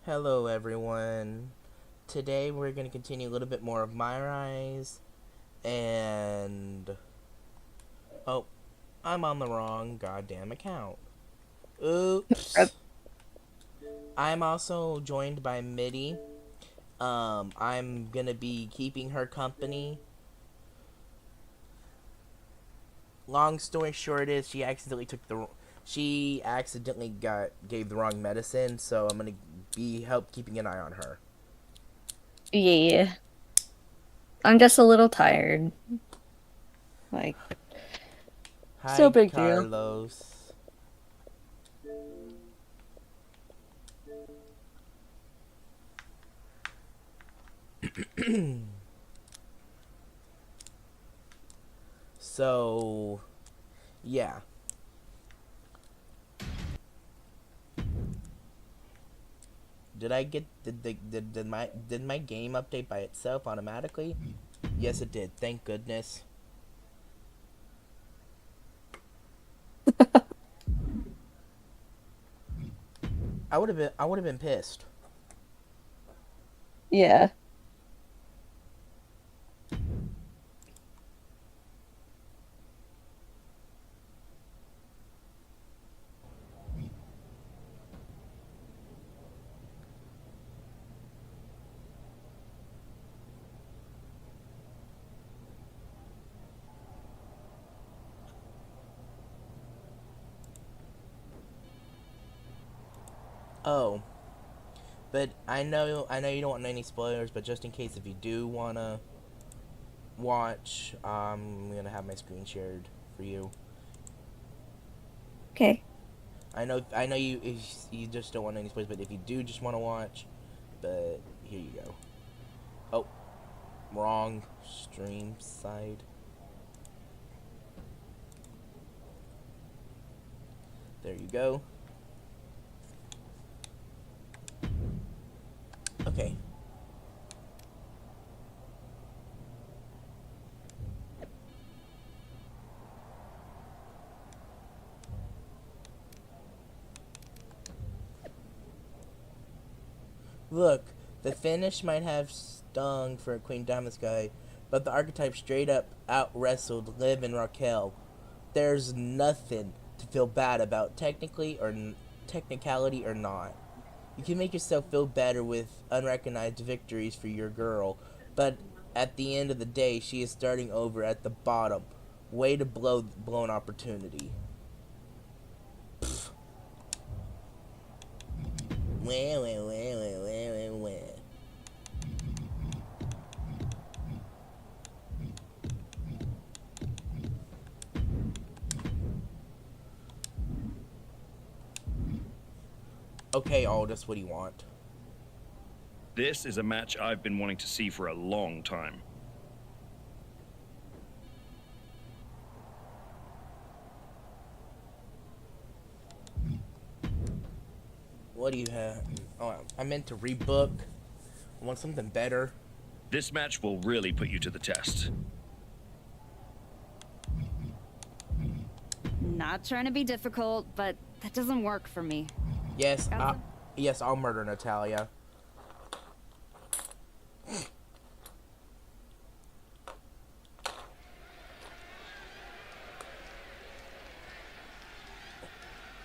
Hello, everyone. Today we're going to continue a little bit more of My Rise, and oh, I'm on the wrong goddamn account. Uh, Oops. I'm also joined by Mitty. I'm gonna be keeping her company. Long story short is she accidentally gave the wrong medicine, so I'm gonna be help keeping an eye on her. yeah, I'm just a little tired. Like, still Hi, big deal. Carlos. So, yeah. Did my game update by itself automatically? Yes, it did. Thank goodness. I would have been pissed. Yeah. Oh, but I know you don't want any spoilers, but just in case if you do wanna watch, I'm gonna have my screen shared for you. Okay. I know you just don't want any spoilers, but if you do just want to watch, but here you go. Oh, wrong stream side. There you go. Okay. Look, the finish might have stung for Queen Diamond Sky, but the archetype straight up out wrestled Liv and Raquel. There's nothing to feel bad about, technicality or not. You can make yourself feel better with unrecognized victories for your girl, but at the end of the day, she is starting over at the bottom. Way to blow an opportunity. Wah, wah, wah, wah, wah, wah, wah. Okay, Aldous, what do you want? This is a match I've been wanting to see for a long time. What do you have? Oh, I meant to rebook. I want something better. This match will really put you to the test. Not trying to be difficult, but that doesn't work for me. Yes, Got some? yes, I'll murder Natalia.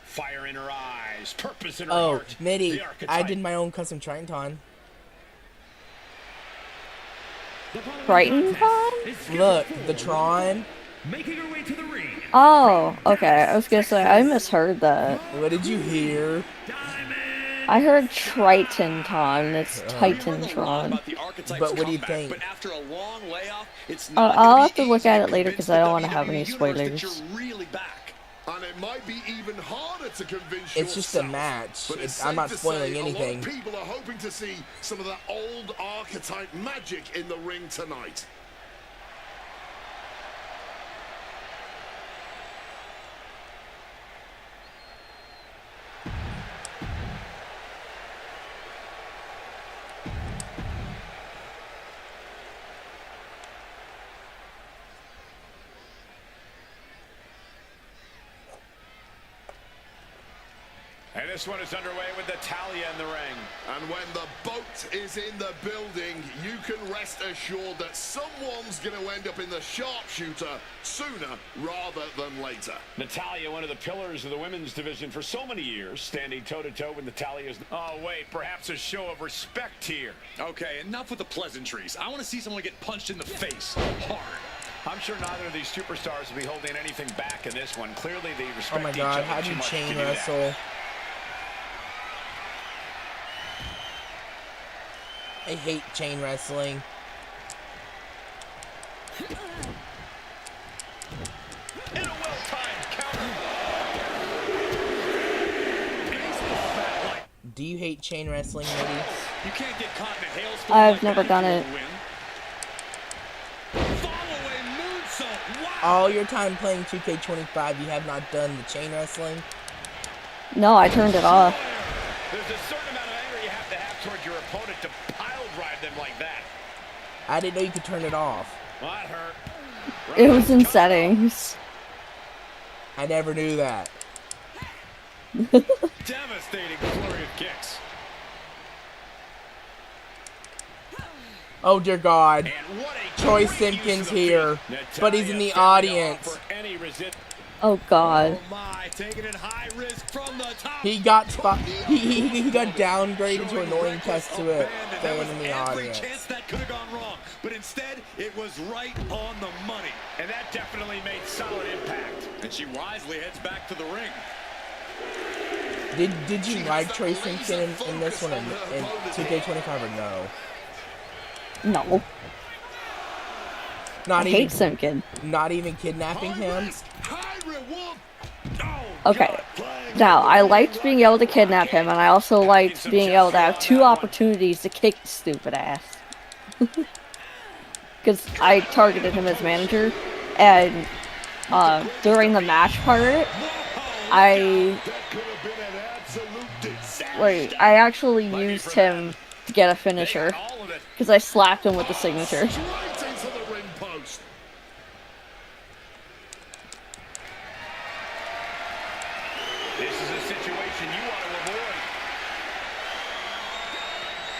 Fire in her eyes, purpose in her Oh, heart. Mitty, The I archetype. did my own custom Triton. The following Triton contest Con? is scheduled Look, for the one Tron. fall. Making her way to the ring. Oh, From okay. I Dallas, was gonna say, I Texas, misheard that. What did you hear? I Diamond heard Triton Con. It's Sky. We heard a lot Titantron. about the archetype's But what do you comeback, think? but after a long layoff, it's not going to I'll be have to look easy at to it later convince because the I don't want to have any WWE universe that you're spoilers. really back. And it might be even harder to convince It's just a yourself. match. But it's I'm safe not to spoiling say anything. a lot of people are hoping to see some of that old archetype magic in the ring tonight. And This one is underway with Natalya in the ring. And when the boat is in the building, you can rest assured that someone's going to end up in the sharpshooter sooner rather than later. Natalya, one of the pillars of the women's division for so many years, standing toe-to-toe with Natalya's... Oh, wait, perhaps a show of respect here. Okay, enough with the pleasantries. I want to see someone get punched in the face hard. I'm sure neither of these superstars will be holding anything back in this one. Clearly, they respect Oh my each god, other how do too you much chain to do that. wrestle? I hate chain wrestling. In a well-timed counter. Do you hate chain wrestling, ladies? You can't get caught in a hailstorm. I've like never that done if it. you win. Follow-away moonsault. Wow. All your time playing 2K25, you have not done the chain wrestling? No, I turned it off. There's a certain amount of anger you have to have toward your opponent to pile drive them like that. I didn't know you could turn it off. Well, that hurt. It was in settings. I never knew that. Devastating flurry of kicks. Oh dear God. And what a Troy great use Simpkins of the here, feet. but he's in the Natalya failing to audience. offer any Oh God. Oh my, taking it high risk from the top. He got he got downgraded to annoying cuss to it, staying in the audience. Chance that could have gone wrong, but instead it was right on the money. And that definitely made solid impact. And she wisely heads back to the ring. Did you like Troy Simpson in this one in 2K25 or no? No. Not I even hate Simpkin. not even kidnapping him. Okay. Now, I liked being able to kidnap him, and I also liked being able to have 2 opportunities to kick the stupid ass. Because I targeted him as manager, and during the match part, I actually used him to get a finisher, because I slapped him with the signature. Right into the ring post. This is a situation you want to avoid.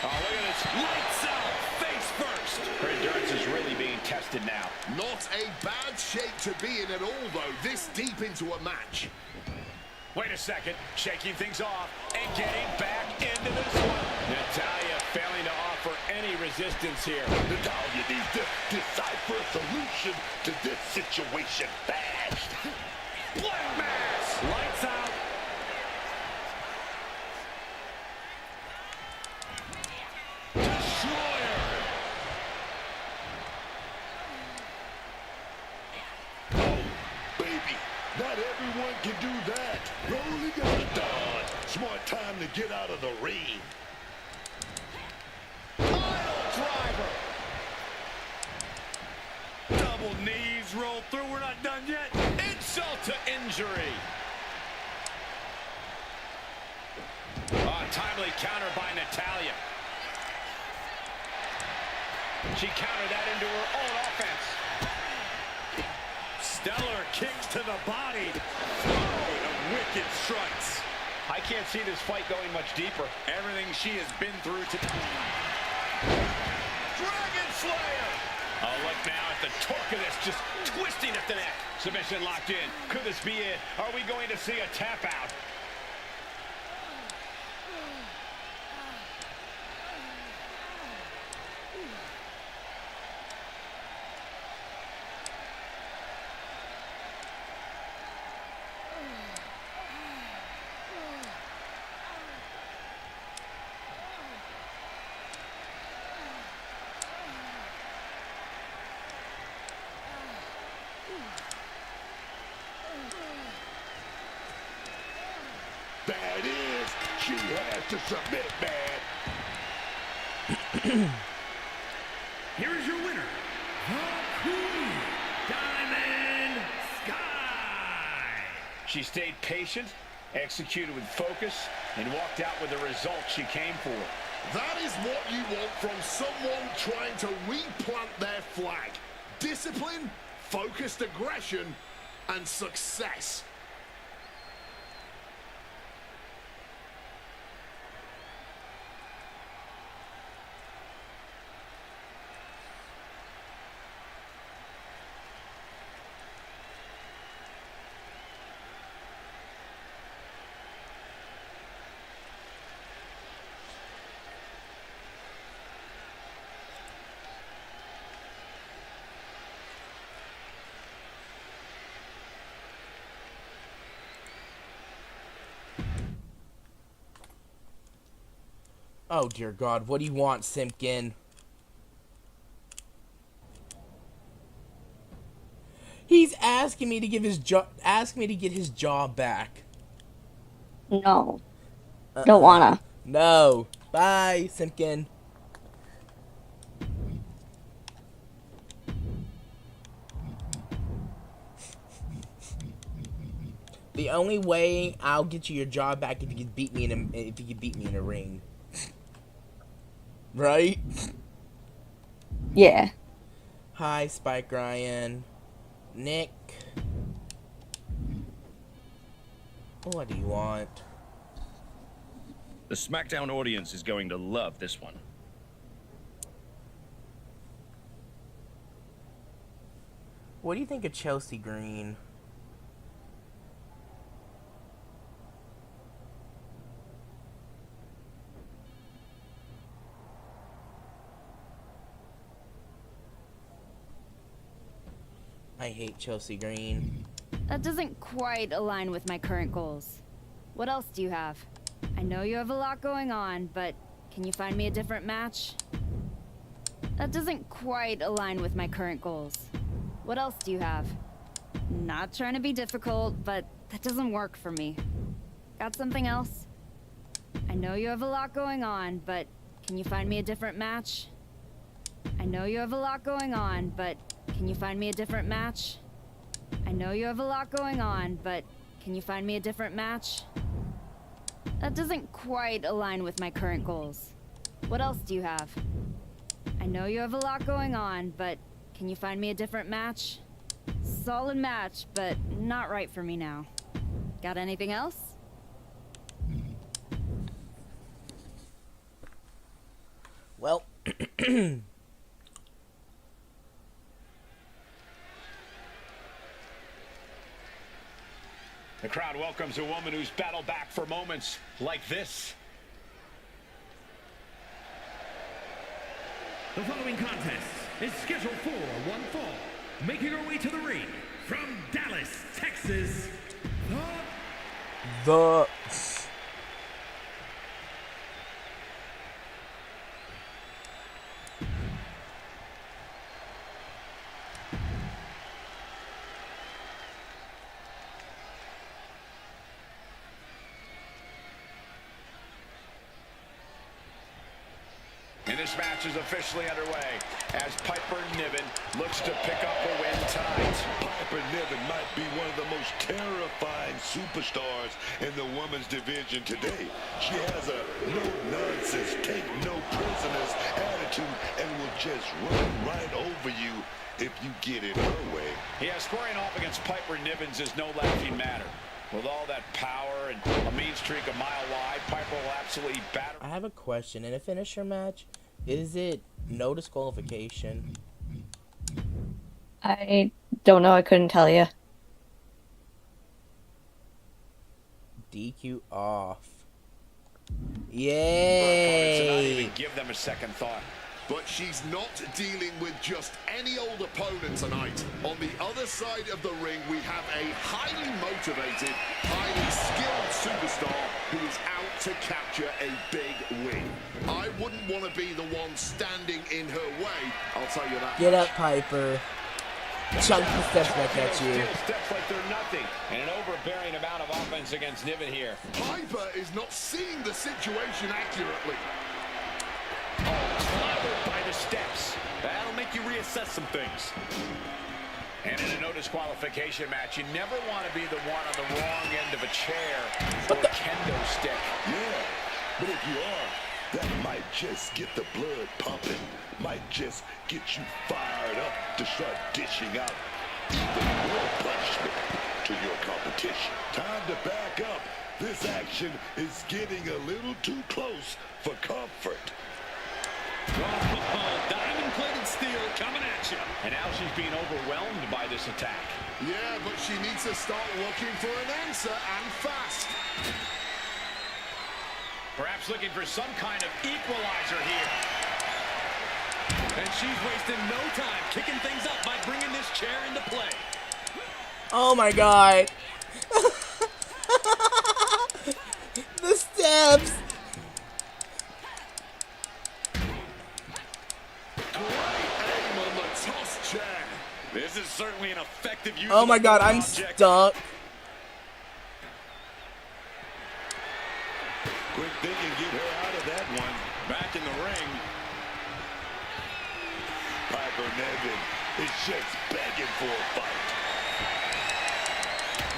Oh, look at this. Lights out, face first. Her endurance is really being tested now. Not a bad shape to be in at all, though, this deep into a match. Wait a second. Shaking things off and getting back into this one. Natalya failing to offer any resistance here. Natalya needs to decipher a solution to this situation fast. Black mass. Lights out. Destroyer. Baby, not everyone can do that. Rolling out of dodge. Smart time to get out of the ring. Pile driver. Double knees roll through. We're not done yet. Insult to injury. Timely counter by Natalya. She countered that into her own offense. Stellar kicks to the body. Throwing of wicked strikes. I can't see this fight going much deeper. Everything she has been through to... Dragon Slayer! Oh, look now at the torque of this, just twisting at the neck. Submission locked in. Could this be it? Are we going to see a tap out? That is, she has to submit, man. Here is your winner, the Queen, Diamond Sky. She stayed patient, executed with focus, and walked out with the result she came for. That is what you want from someone trying to replant their flag. Discipline, focused aggression, and success. Oh dear God, what do you want, Simpkin? He's asking me to give his ask me to get his jaw back. No. Don't wanna. No. Bye, Simpkin. The only way I'll get you your jaw back if you could beat me in a ring. Right? Yeah. Hi, Spike Ryan. Nick. What do you want? The SmackDown audience is going to love this one. What do you think of Chelsea Green? I hate Chelsea Green. That doesn't quite align with my current goals. What else do you have? I know you have a lot going on, but can you find me a different match? That doesn't quite align with my current goals. What else do you have? Not trying to be difficult, but that doesn't work for me. Got something else? I know you have a lot going on, but can you find me a different match? I know you have a lot going on, but can you find me a different match? I know you have a lot going on, but can you find me a different match? That doesn't quite align with my current goals. What else do you have? I know you have a lot going on, but can you find me a different match? Solid match, but not right for me now. Got anything else? Well, The crowd welcomes a woman who's battled back for moments like this. The following contest is scheduled for one fall. Making her way to the ring from Dallas, Texas, the And this match is officially underway as Piper Niven looks to pick up the win tonight. Piper Niven might be one of the most terrifying superstars in the women's division today. She has a no-nonsense, take-no-prisoners attitude and will just run right over you if you get in her way. Yeah, squaring off against Piper Nivens is no laughing matter. With all that power and a mean streak a mile wide, Piper will absolutely batter. I have a question. In a finisher match, is it no disqualification? I don't know. I couldn't tell you. DQ off. To not Yay! even give them a second thought. But she's not dealing with just any old opponent tonight. On the other side of the ring, we have a highly motivated, highly skilled superstar who is out to capture a big win. I wouldn't want to be the one standing in her way, I'll tell you that. Get up, Piper. Chunky steps back at you. Still steps like they're nothing. And an overbearing amount of offense against Niven here. Piper is not seeing the situation accurately. Clobbered by the steps. That'll make you reassess some things. And in a no disqualification match, you never want to be the one on the wrong end of a chair or a kendo stick. Yeah, but if you are, that might just get the blood pumping. Might just get you fired up to start dishing out even more punishment to your competition. Time to back up. This action is getting a little too close for comfort. Oh, diamond-plated steel coming at you. And now she's being overwhelmed by this attack. Yeah, but she needs to start looking for an answer, and fast. Perhaps looking for some kind of equalizer here. and she's wasting no time kicking things up by bringing this chair into play. Oh my god. The steps. Oh my god, I'm stuck. Quick thinking, get her out of that one. Back in the ring. Piper Niven is just begging for a fight.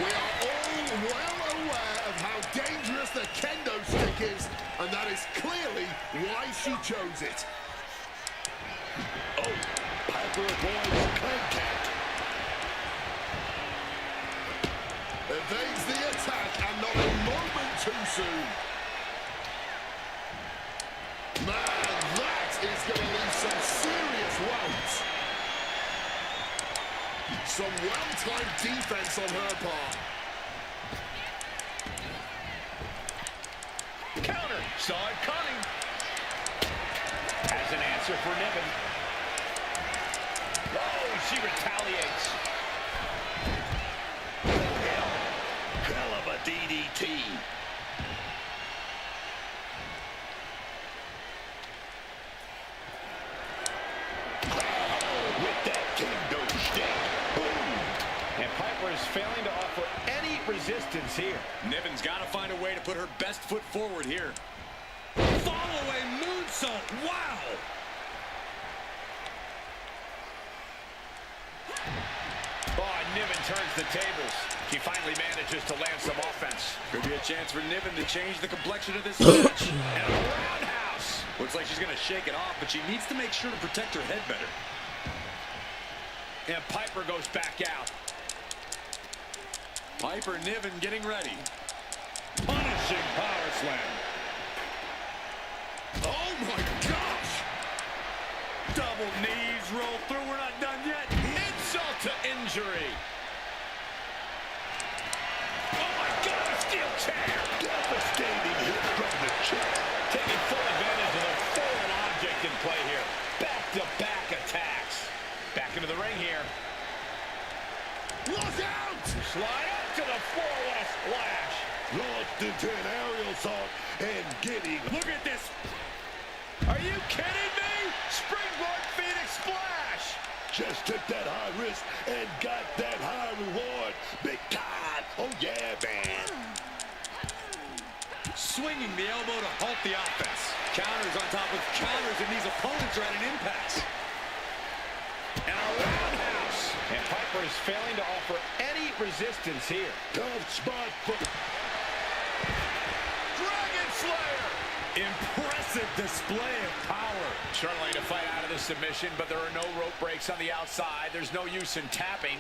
We are all well aware of how dangerous the kendo stick is, and that is clearly why she chose it. Oh, Piper avoids contact. Evades the attack, and not a moment too soon. Man, that is going to leave some serious wounds. Some well-timed defense on her part. Counter. Saw it coming. Has an answer for Niven. Oh, she retaliates. Hell of a DDT. With that kendo stick. Boom. And Piper is failing to offer any resistance here. Niven's got to find a way to put her best foot forward here. Follow-away moonsault. Wow. Oh, and Niven turns the tables. She finally manages to land some offense. Could be a chance for Niven to change the complexion of this match. And a roundhouse. Looks like she's going to shake it off, but she needs to make sure to protect her head better. And Piper goes back out. Piper Niven getting ready. Punishing power slam. Oh my gosh! Double knees roll through. We're not done yet. Insult to injury. Oh my God, a steel chair. Devastating hit from the chair. Taking full advantage of the foreign object in play here. Back-to-back attacks. Back into the ring here. Look out! Slide up to the floor with a splash. Launched into an aerial assault and getting. Look at this. Are you kidding me? Springboard Phoenix splash. Just took that high risk and got that high reward. Big time. Oh yeah, man. Swinging the elbow to halt the offense. Counters on top of counters, and these opponents are at an impasse. And a roundhouse. And Piper is failing to offer any resistance here. Tough spot for. Dragon Slayer. Impressive display of power. Struggling to fight out of this submission, but there are no rope breaks on the outside. There's no use in tapping.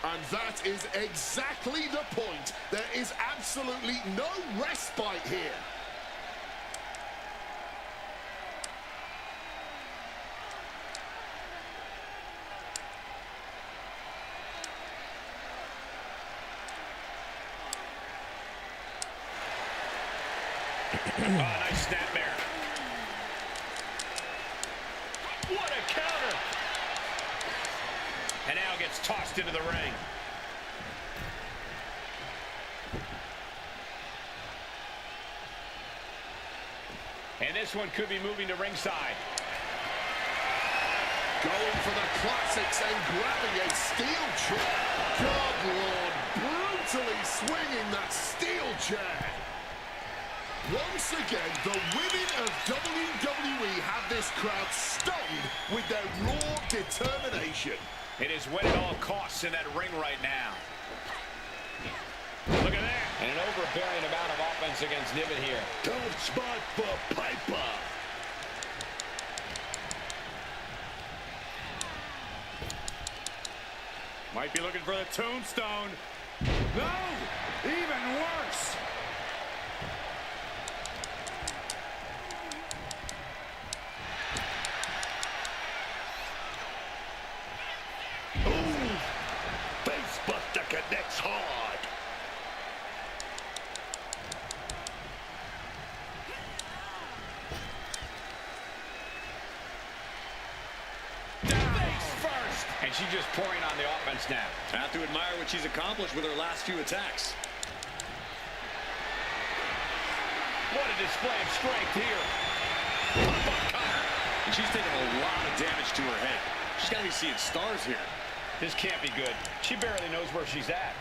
And that is exactly the point. There is absolutely no respite here. Oh, nice snap there. What a counter. And now gets tossed into the ring. And this one could be moving to ringside. Going for the classics and grabbing a steel chair. God, Lord, brutally swinging that steel chair. Once again, the women of WWE have this crowd stunned with their raw determination. It is win at all costs in that ring right now. Look at that. And an overbearing amount of offense against Niven here. Tough spot for Piper. Might be looking for the tombstone. No! Even worse! Ooh, Facebuster connects hard. Face first! And she's just pouring on the offense now. I have to admire what she's accomplished with her last few attacks. What a display of strength here. And she's taking a lot of damage to her head. She's got to be seeing stars here. This can't be good. She barely knows where she's at.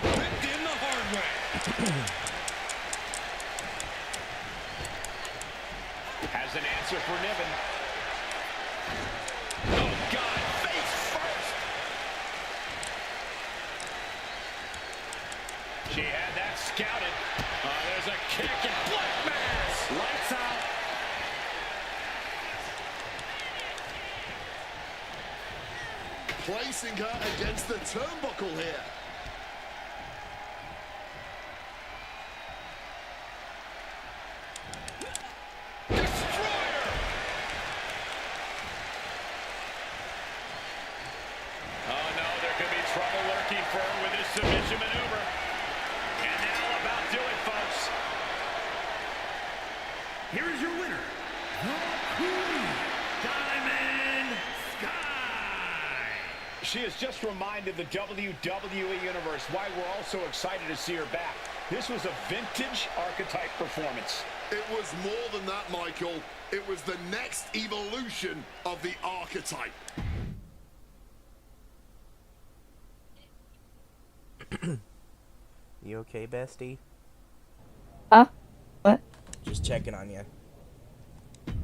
Whipped in the hard way. Has an answer for Niven. Oh, God, face first. She had that scouted. There's a kick and black mass. Lights out. Placing her against the turnbuckle here. For her with his submission maneuver. And that'll about do it, folks. Here is your winner, the Queen, Diamond Sky. She has just reminded the WWE Universe why we're all so excited to see her back. This was a vintage archetype performance. It was more than that, Michael. It was the next evolution of the archetype. You okay, bestie? Huh? What? Just checking on you.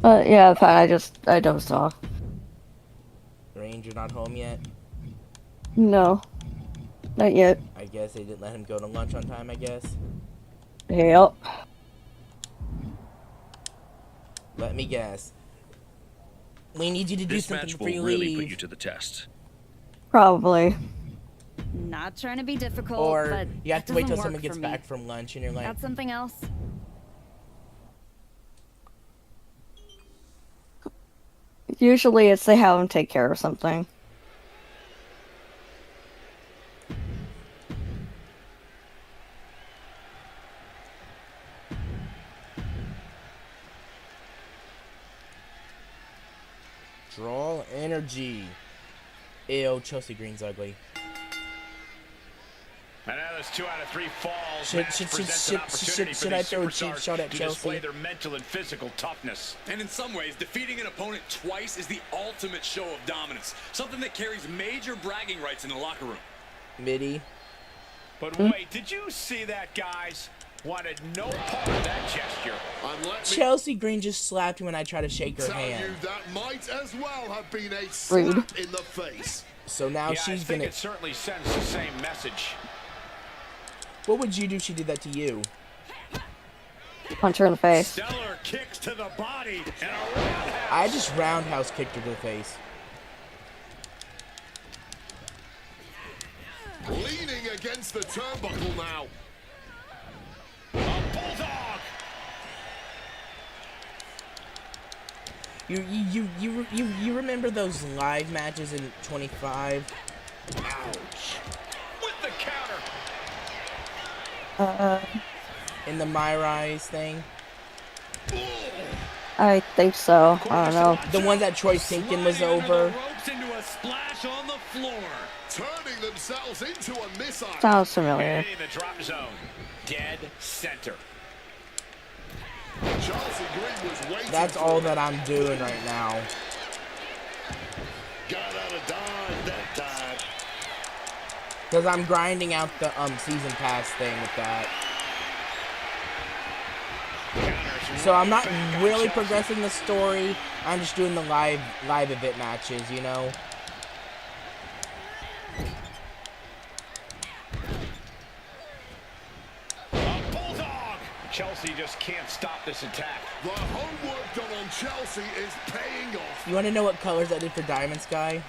Yeah, fine. I dozed off. Ranger not home yet? No. Not yet. I guess they didn't let him go to lunch on time, I guess. Yep. Let me guess. We need you to do This something match before will you really leave. put you to the test. Probably. Not trying to be difficult, Or but you have it to wait till doesn't someone work gets for me. back from lunch and you're like, Got something else? Usually it's they have them take care of something. draw energy. Ew, Chelsea Green's ugly. And now there's 2 out of 3 falls. Should I throw a cheap shot at to Chelsea? display their mental and physical toughness. And in some ways, defeating an opponent twice is the ultimate show of dominance. Something that carries major bragging rights in the locker room. Midi. But wait, did you see that, guys? Wanted no part of that gesture. And let me Chelsea Green just slapped me when I tried to shake her tell you hand. that might as well have been a Rude. slap in the face. So now Yeah, I she's think gonna. it certainly sends the same message. What would you do if she did that to you? Punch her in the face. Stellar kicks to the body and a roundhouse. I just roundhouse kicked her to the face. Leaning against the turnbuckle now. A bulldog. You remember those live matches in 25? Ouch. With the counter. In the My Rise thing? I think so. I don't know. The one that Troy Sinkin was over? Ropes into a splash on the floor. Turning themselves into a missile. Sounds familiar. Hitting the drop zone. Dead center. Chelsea Green was waiting. That's all that I'm doing right now. Got out of dodge that time. Because I'm grinding out the season pass thing with that. So I'm not really progressing the story. I'm just doing the live event matches, you know? A bulldog. Chelsea just can't stop this attack. The homework done on Chelsea is paying off. You want to know what colors I did for Diamond Sky?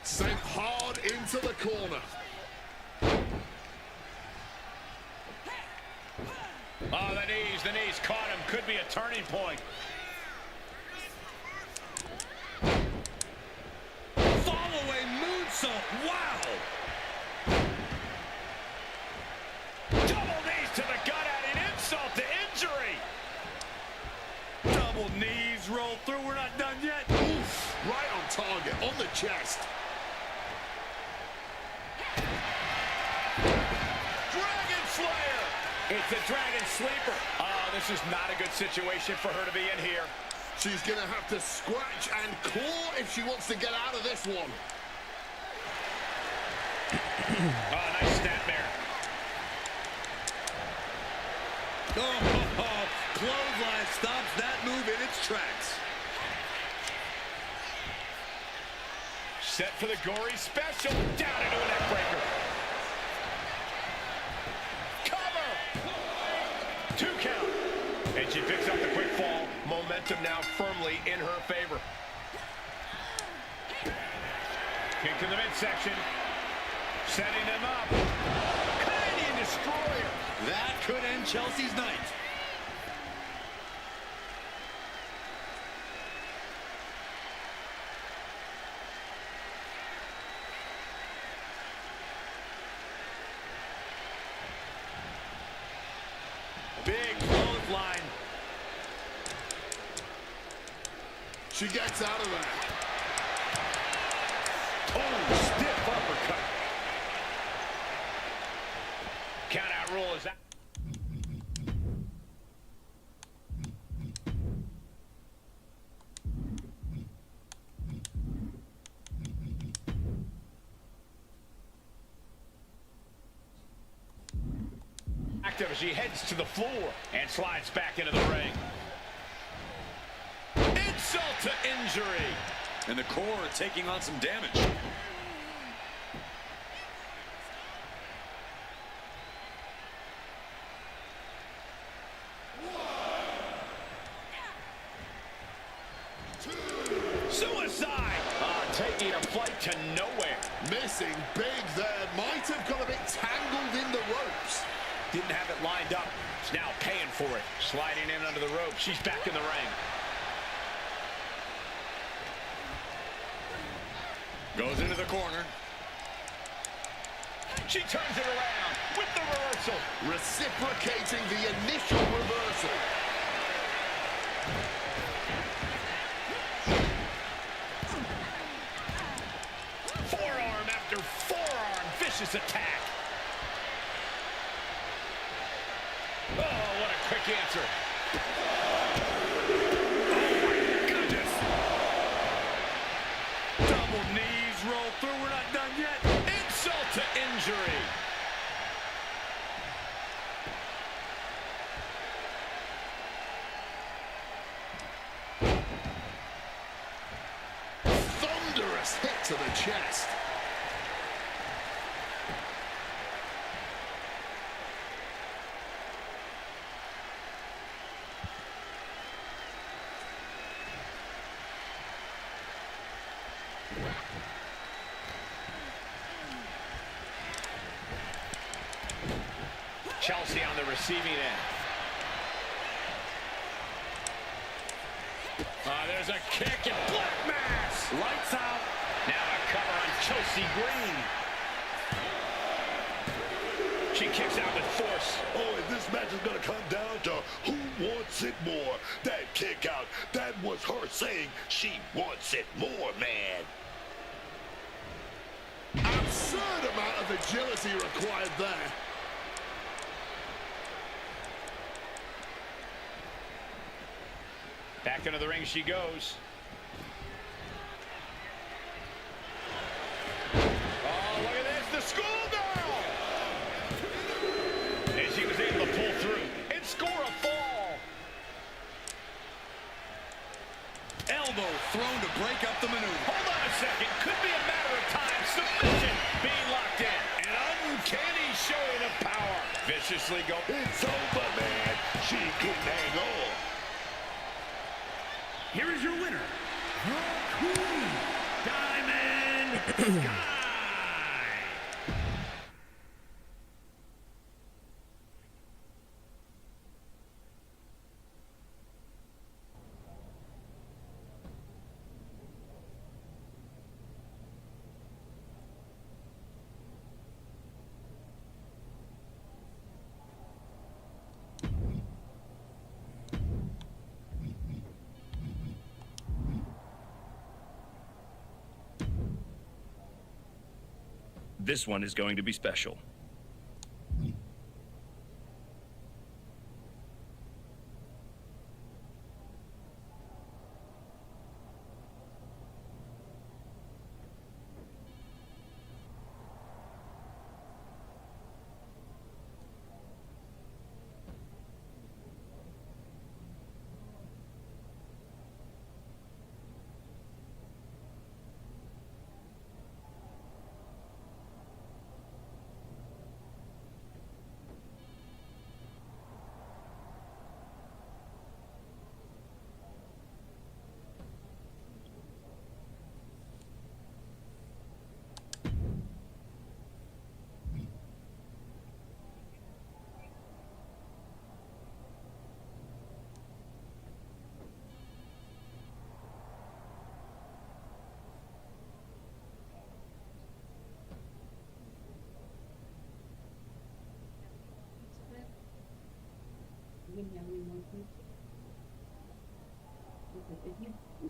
Sent hard into the corner. Oh, the knees caught him. Could be a turning point. Fall away moonsault. Wow. Double knees to the gut, adding insult to injury. Double knees roll through. We're not done yet. Oof, right on target, on the chest. Dragon Slayer. It's a Dragon Sleeper. Oh, this is not a good situation for her to be in here. She's going to have to scratch and claw if she wants to get out of this one. Oh, nice snap there. Oh, clothesline stops that move in its tracks. Set for the gory special. Down into a neck breaker. Cover. 2 count. And she picks up the quick fall. Momentum now firmly in her favor. Kick to the midsection. Setting them up. Canadian destroyer. That could end Chelsea's night. Big clothesline. She gets out of there. Oh, stiff uppercut. Count out rule is that. Active as she heads to the floor and slides back into the ring. Insult to injury. And the core taking on some damage. Suicide! Taking a flight to nowhere. Missing big there. Might have got a bit tangled in the ropes. Didn't have it lined up. She's now paying for it. Sliding in under the rope. She's back in the ring. Goes into the corner. She turns it around with the reversal. Reciprocating the initial reversal. Forearm after forearm. Vicious attack. Oh, what a quick answer. Oh, my goodness. Double knees roll through. We're not done yet. Insult to injury. Thunderous hit to the chest. Chelsea on the receiving end. There's a kick and black mass. Lights out. Now a cover on Chelsea Green. She kicks out with force. Oh, and this match is going to come down to who wants it more. That kick out, that was her saying she wants it more, man. Absurd amount of agility required there. Back into the ring she goes. Oh, look at this, the schoolgirl! And she was able to pull through and score a fall. Elbow thrown to break up the maneuver. Hold on a second, could be a matter of time. Submission being locked in. An uncanny showing of power. Viciously go. It's over, man. She couldn't hang on. Here is your winner, the Queen, Diamond Sky. This one is going to be special.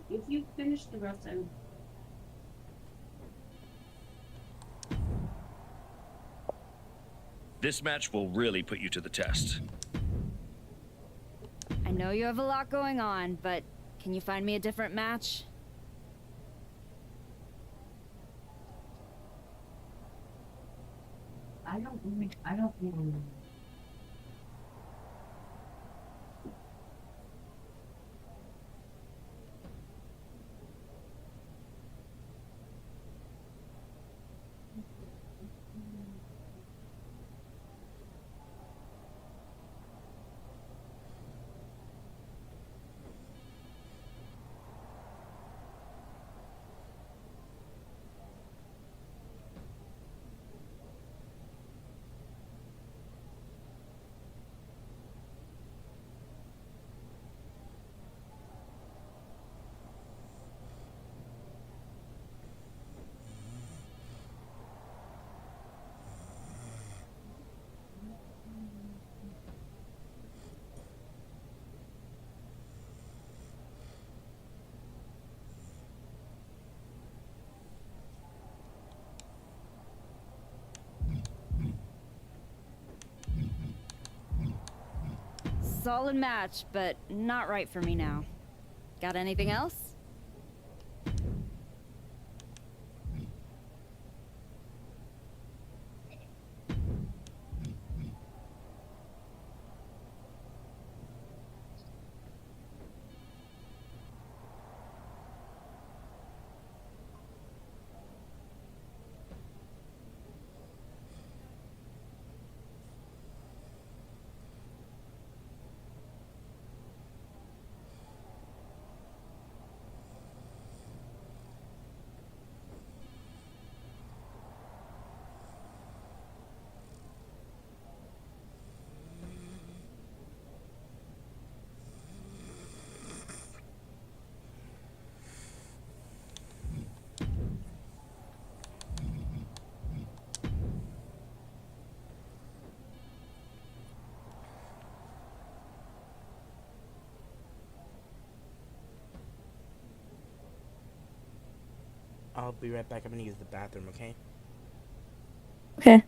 If you finish the rest, I would. This match will really put you to the test. I know you have a lot going on, but can you find me a different match? I don't. Solid match, but not right for me now. Got anything else? I'll be right back. I'm gonna use the bathroom, okay? Okay.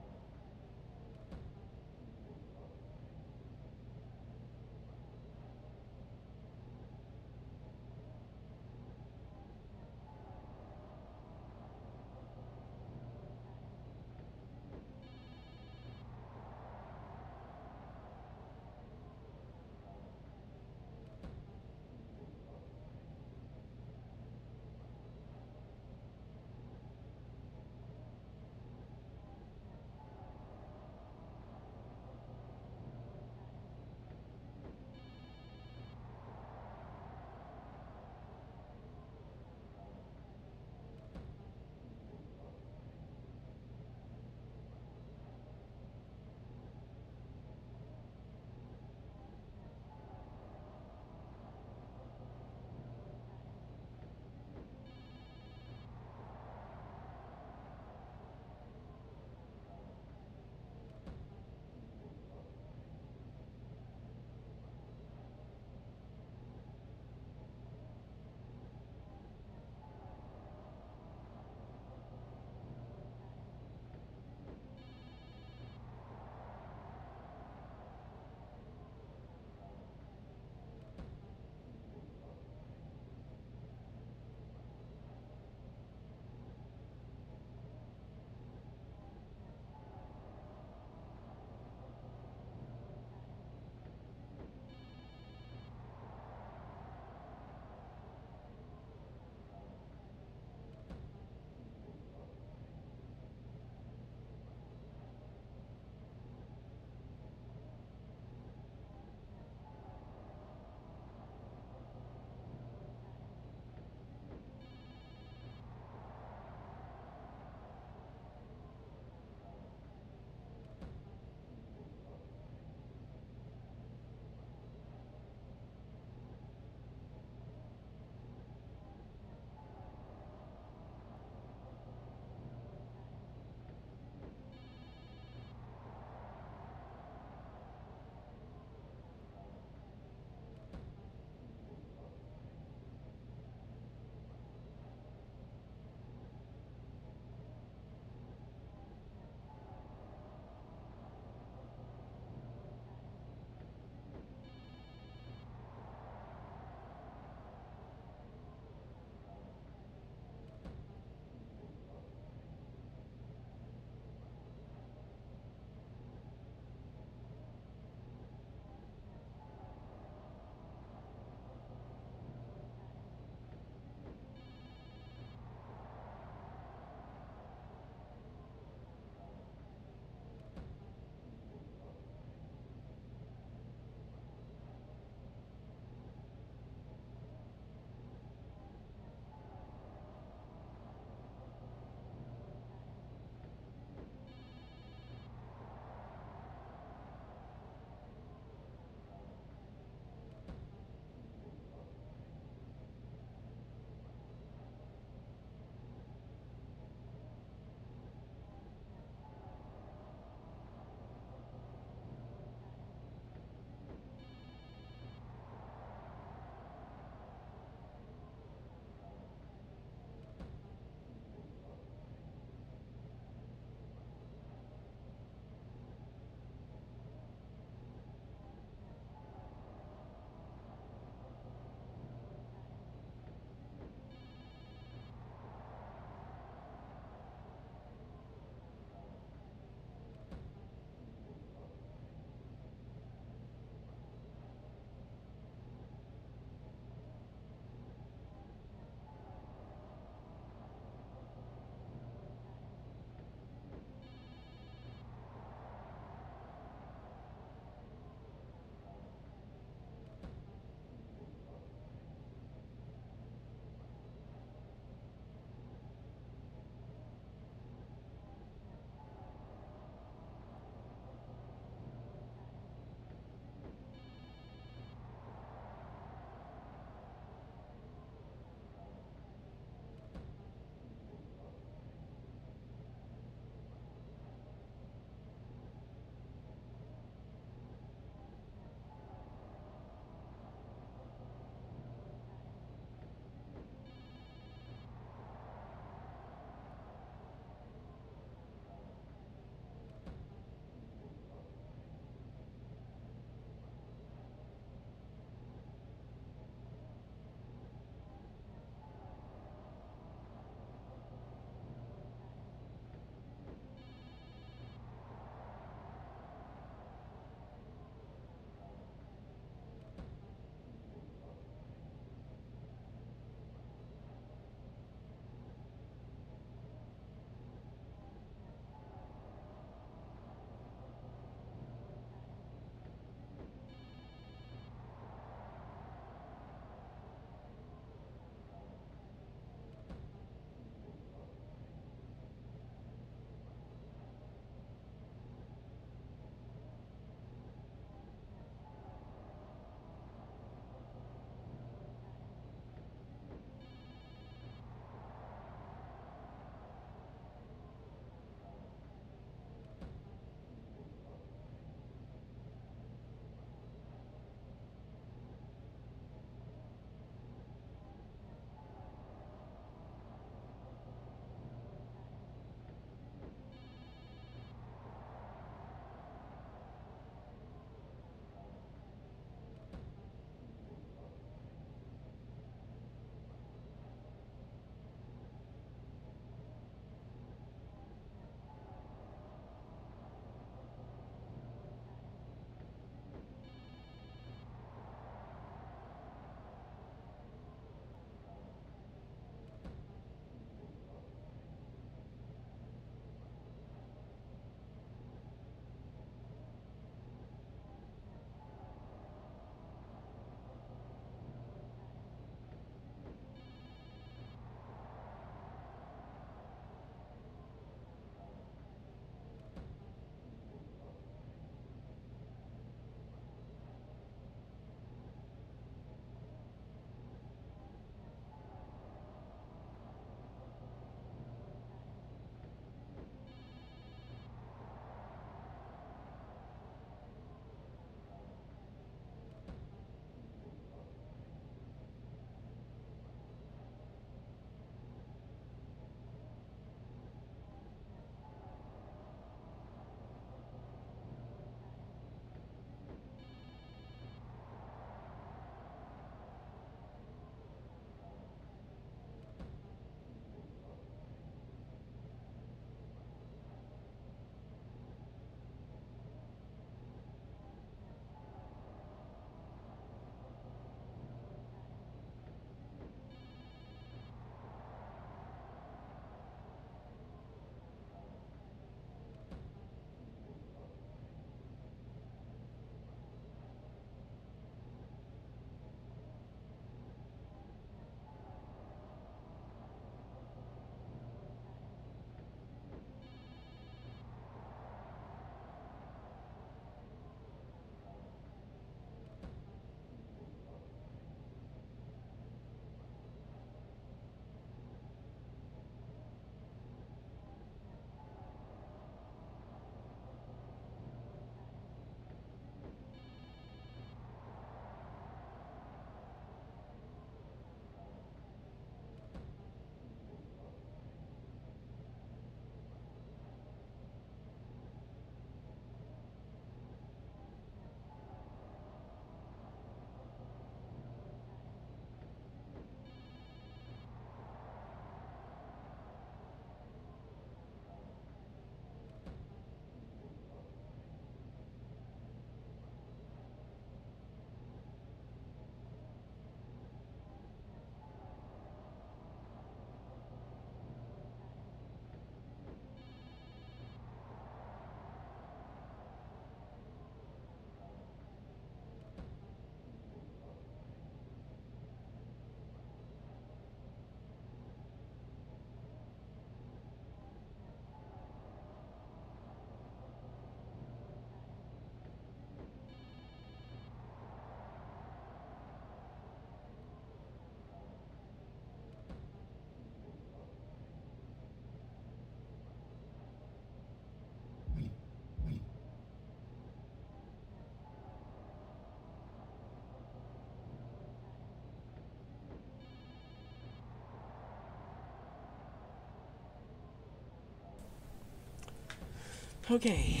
Okay.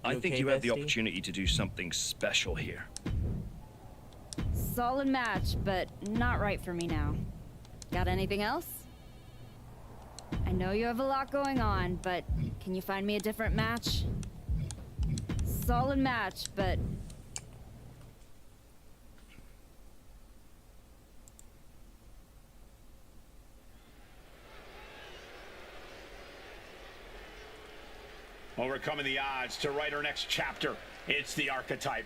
I You think okay, you have the bestie? opportunity to do something special here. Solid match, but not right for me now. Got anything else? I know you have a lot going on, but can you find me a different match? Solid match, but Overcoming the odds to write her next chapter. It's the Archetype.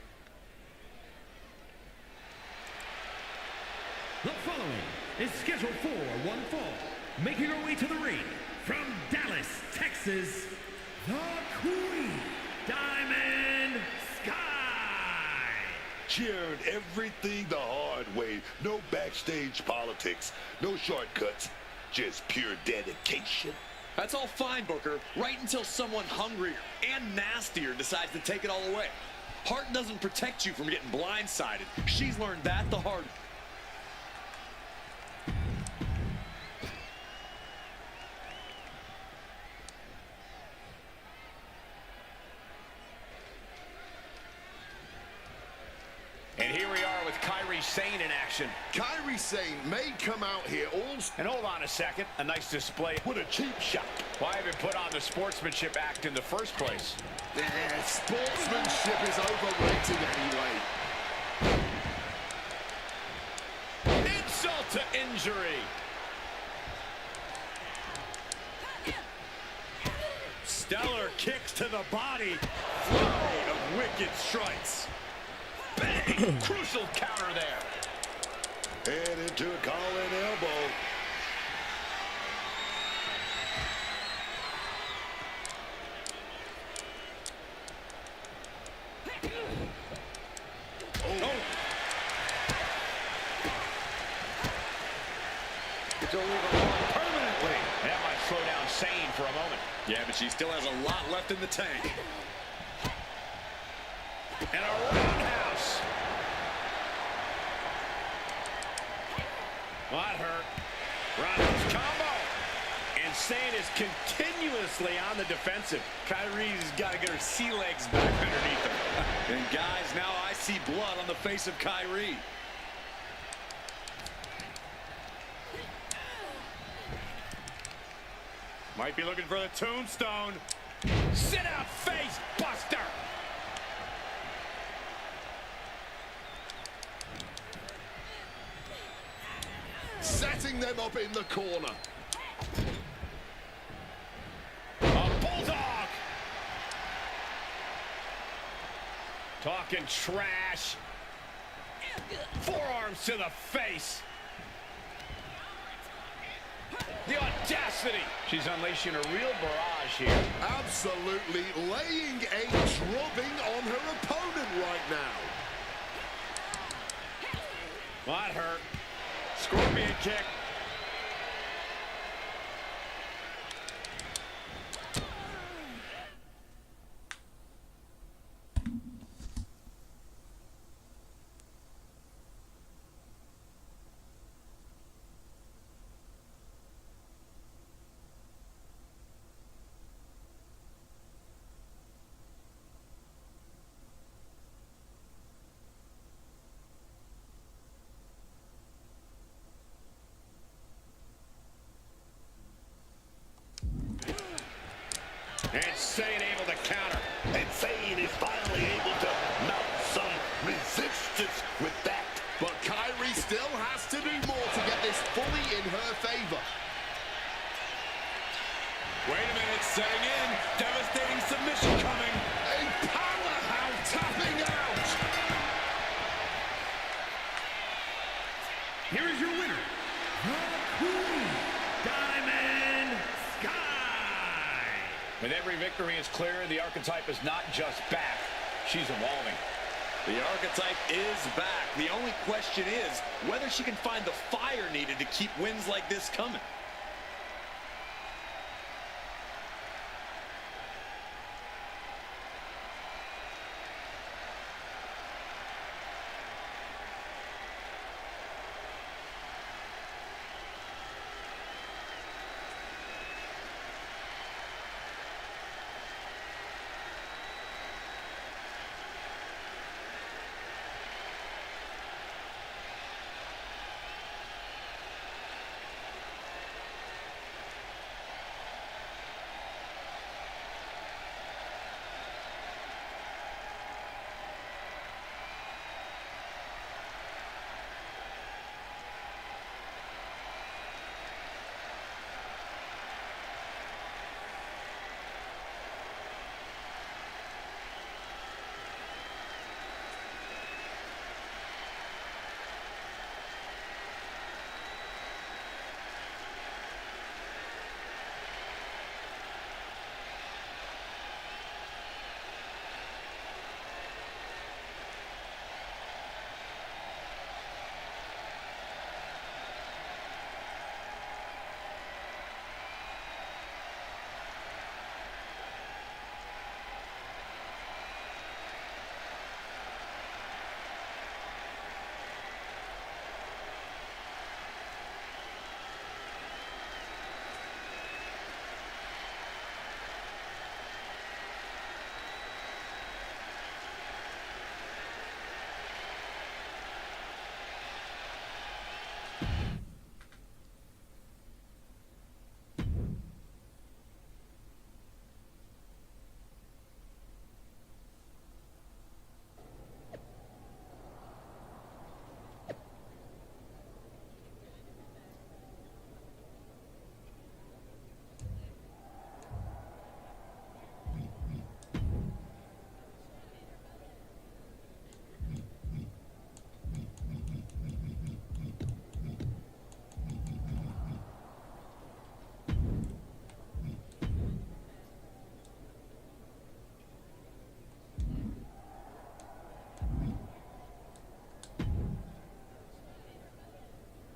The following is scheduled for one fall. Making her way to the ring from Dallas, Texas, the Queen, Diamond Sky. She earned everything the hard way. No backstage politics, no shortcuts, just pure dedication. That's all fine, Booker, right until someone hungrier and nastier decides to take it all away. Heart doesn't protect you from getting blindsided. She's learned that the hard way. And here we are with Kairi Sane in action. Kairi Sane may come out here all... And hold on a second. A nice display. What a cheap shot. Why even put on the sportsmanship act in the first place? Yeah, sportsmanship is overrated anyway. Insult to injury. Stellar kicks to the body. Flurry of wicked strikes. Bang! Crucial counter there. And into a call-in elbow. Oh. It's over permanently. That might slow down Sane for a moment. Yeah, but she still has a lot left in the tank. And a roundhouse. Well, that hurt. Roundhouse combo. And Sane is continuously on the defensive. Kairi's got to get her sea legs back underneath her. And guys, now I see blood on the face of Kairi. Might be looking for the tombstone. Sit out face buster. Setting them up in the corner. A bulldog. Talking trash. Forearms to the face. The audacity. She's unleashing a real barrage here. Absolutely laying a drubbing on her opponent right now. Well, that hurt. Scorpion kick. And Sane able to counter. And Sane is finally able to mount some resistance with that. But Kairi still has to do more to get this fully in her favor. Wait a minute, setting in. Devastating submission coming. A powerhouse tapping out. Here is your winner, the Queen, Diamond Sky. With every victory is clear, the Archetype is not just back. She's evolving. The Archetype is back. The only question is whether she can find the fire needed to keep wins like this coming.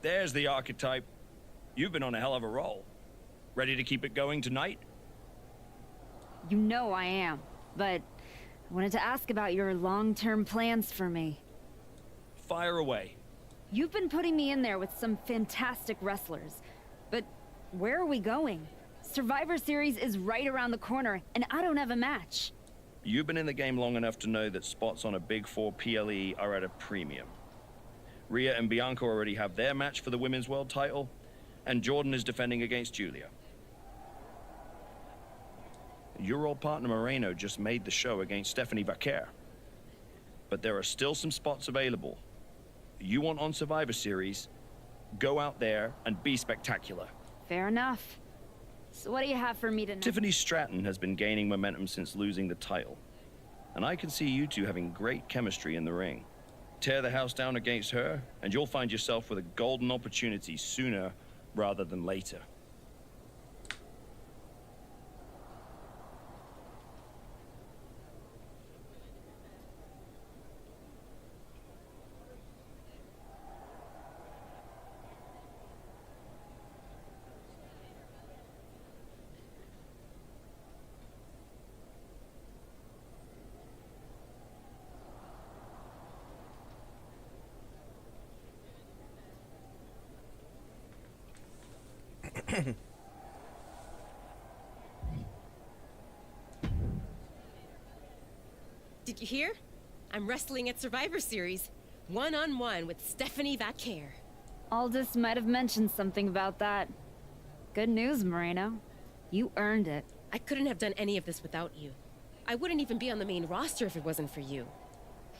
There's the archetype. You've been on a hell of a roll. Ready to keep it going tonight? You know I am, but I wanted to ask about your long-term plans for me. Fire away. You've been putting me in there with some fantastic wrestlers, but where are we going? Survivor Series is right around the corner, and I don't have a match. You've been in the game long enough to know that spots on a Big 4 PLE are at a premium. Rhea and Bianca already have their match for the Women's World title, and Jordan is defending against Julia. Your old partner Moreno just made the show against Stephanie Vaquer. But there are still some spots available. You want on Survivor Series, go out there and be spectacular. Fair enough. So what do you have for me tonight? Tiffany Stratton has been gaining momentum since losing the title. And I can see you two having great chemistry in the ring. Tear the house down against her, and you'll find yourself with a golden opportunity sooner rather than later. Did you hear? I'm wrestling at Survivor Series, one-on-one with Stephanie Vaquer. Aldis might have mentioned something about that. Good news, Moreno. You earned it. I couldn't have done any of this without you. I wouldn't even be on the main roster if it wasn't for you.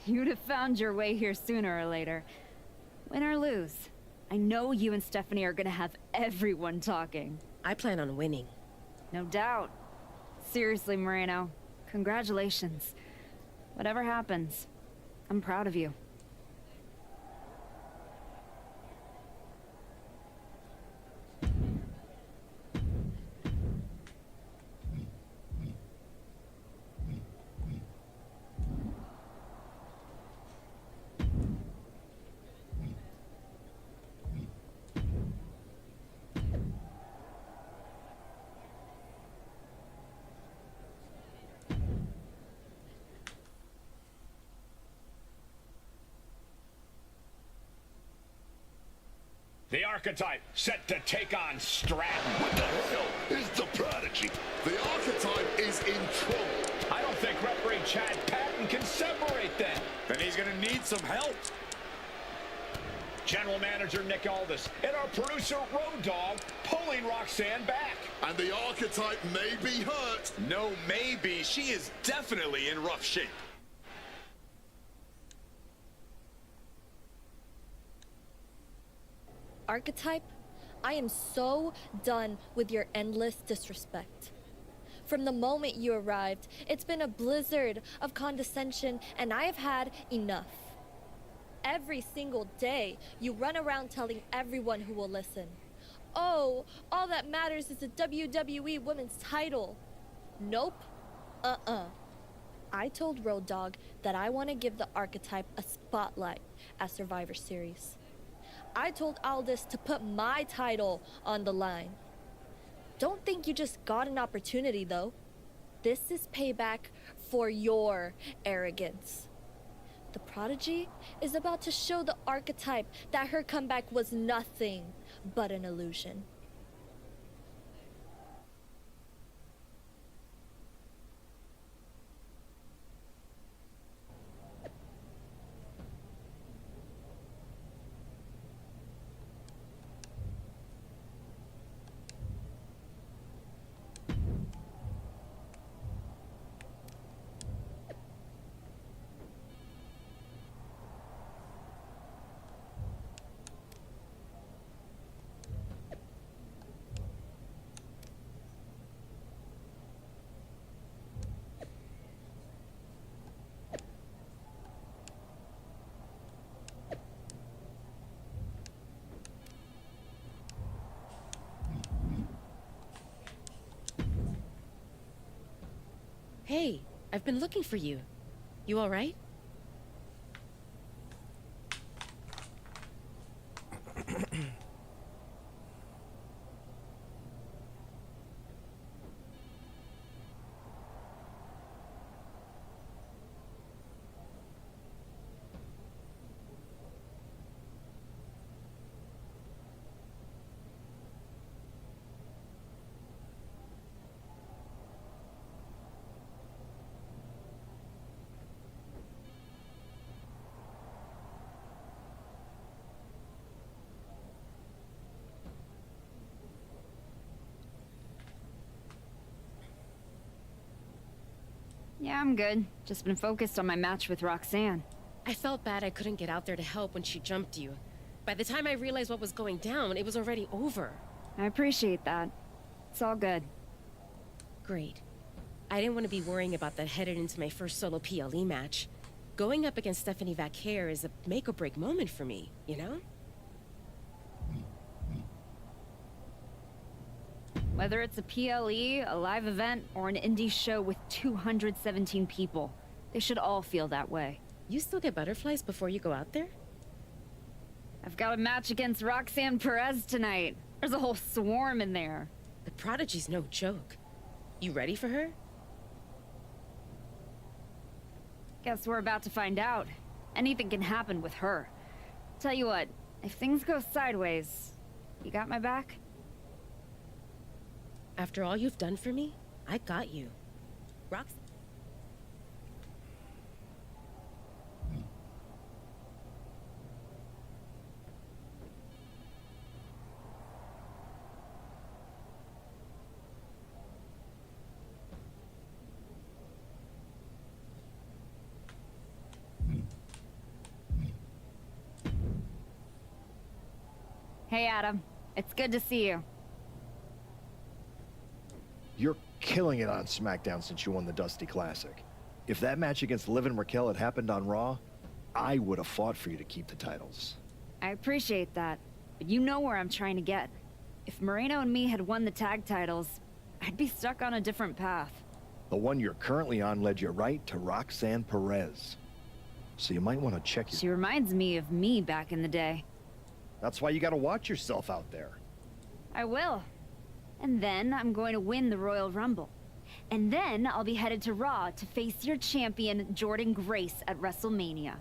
You'd have found your way here sooner or later. Win or lose, I know you and Stephanie are gonna have everyone talking. I plan on winning. No doubt. Seriously, Moreno, congratulations. Whatever happens, I'm proud of you. The Archetype set to take on Stratton. What the hell is the Prodigy? The Archetype is in trouble. I don't think referee Chad Patton can separate them. Then he's gonna need some help. General Manager Nick Aldis and our producer Road Dogg pulling Roxanne back. And the Archetype may be hurt. No, maybe. She is definitely in rough shape. Archetype, I am so done with your endless disrespect. From the moment you arrived, it's been a blizzard of condescension, and I have had enough. Every single day, you run around telling everyone who will listen, "Oh, all that matters is the WWE Women's title." Nope. I told Road Dogg that I want to give the Archetype a spotlight at Survivor Series. I told Aldis to put my title on the line. Don't think you just got an opportunity, though. This is payback for your arrogance. The Prodigy is about to show the Archetype that her comeback was nothing but an illusion. Hey, I've been looking for you. You all right? Yeah, I'm good. Just been focused on my match with Roxanne. I felt bad I couldn't get out there to help when she jumped you. By the time I realized what was going down, it was already over. I appreciate that. It's all good. Great. I didn't want to be worrying about that headed into my first solo PLE match. Going up against Stephanie Vaquer is a make-or-break moment for me, you know? Whether it's a PLE, a live event, or an indie show with 217 people, they should all feel that way. You still get butterflies before you go out there? I've got a match against Roxanne Perez tonight. There's a whole swarm in there. The Prodigy's no joke. You ready for her? Guess we're about to find out. Anything can happen with her. Tell you what, if things go sideways, you got my back? After all you've done for me, I got you. Rox... Hey, Adam. It's good to see you. You're killing it on SmackDown since you won the Dusty Classic. If that match against Liv and Raquel had happened on Raw, I would have fought for you to keep the titles. I appreciate that, but you know where I'm trying to get. If Moreno and me had won the tag titles, I'd be stuck on a different path. The one you're currently on led you right to Roxanne Perez. So you might want to check your... She reminds me of me back in the day. That's why you gotta watch yourself out there. I will. And then I'm going to win the Royal Rumble. And then I'll be headed to Raw to face your champion, Jordan Grace, at WrestleMania.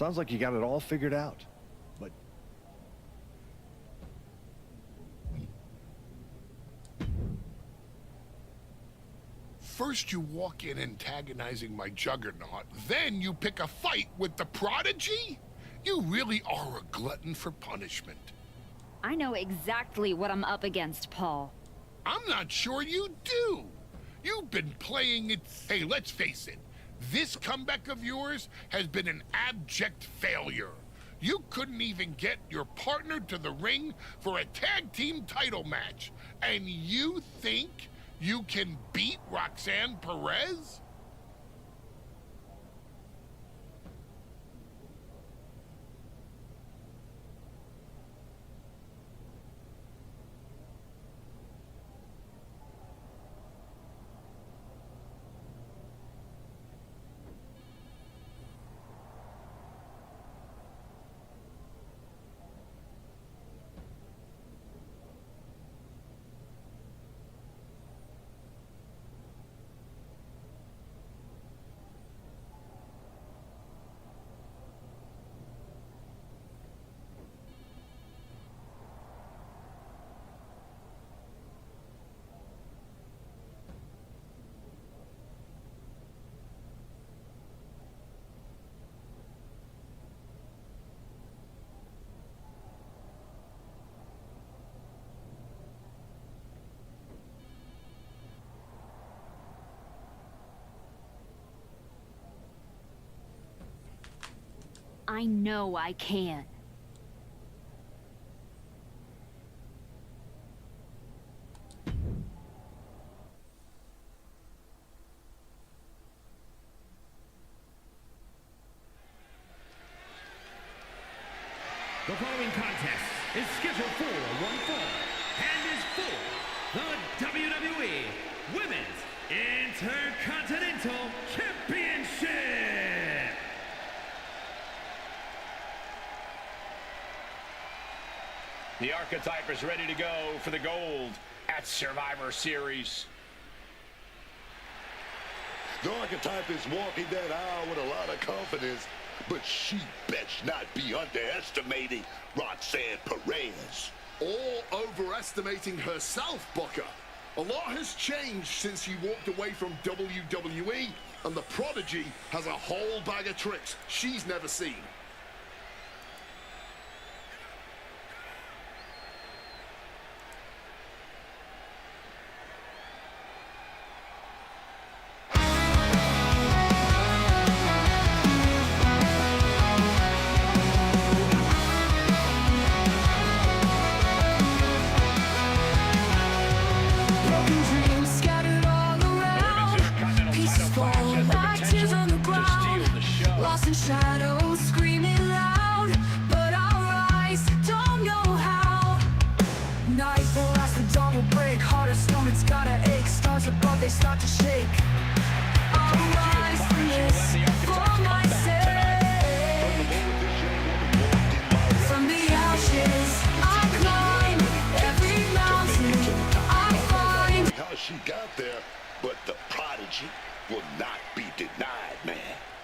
Sounds like you got it all figured out. But... First you walk in antagonizing my juggernaut, then you pick a fight with the Prodigy? You really are a glutton for punishment. I know exactly what I'm up against, Paul. I'm not sure you do. You've been playing it... Hey, let's face it. This comeback of yours has been an abject failure. You couldn't even get your partner to the ring for a tag team title match. And you think you can beat Roxanne Perez? I know I can. Archetype is ready to go for the gold at Survivor Series. The Archetype is walking that aisle with a lot of confidence, but she best not be underestimating Roxanne Perez. Or overestimating herself, Booker. A lot has changed since she walked away from WWE, and the Prodigy has a whole bag of tricks she's never seen. Shadows screaming loud, but I'll rise, don't know how. Nightfall as the dawn will break, heart of stone, it's gotta ache. Stars above, they start to shake. I'll rise from this for my sake. From the ashes, I climb every mountain I find. How she got there, but the Prodigy will not be denied, man.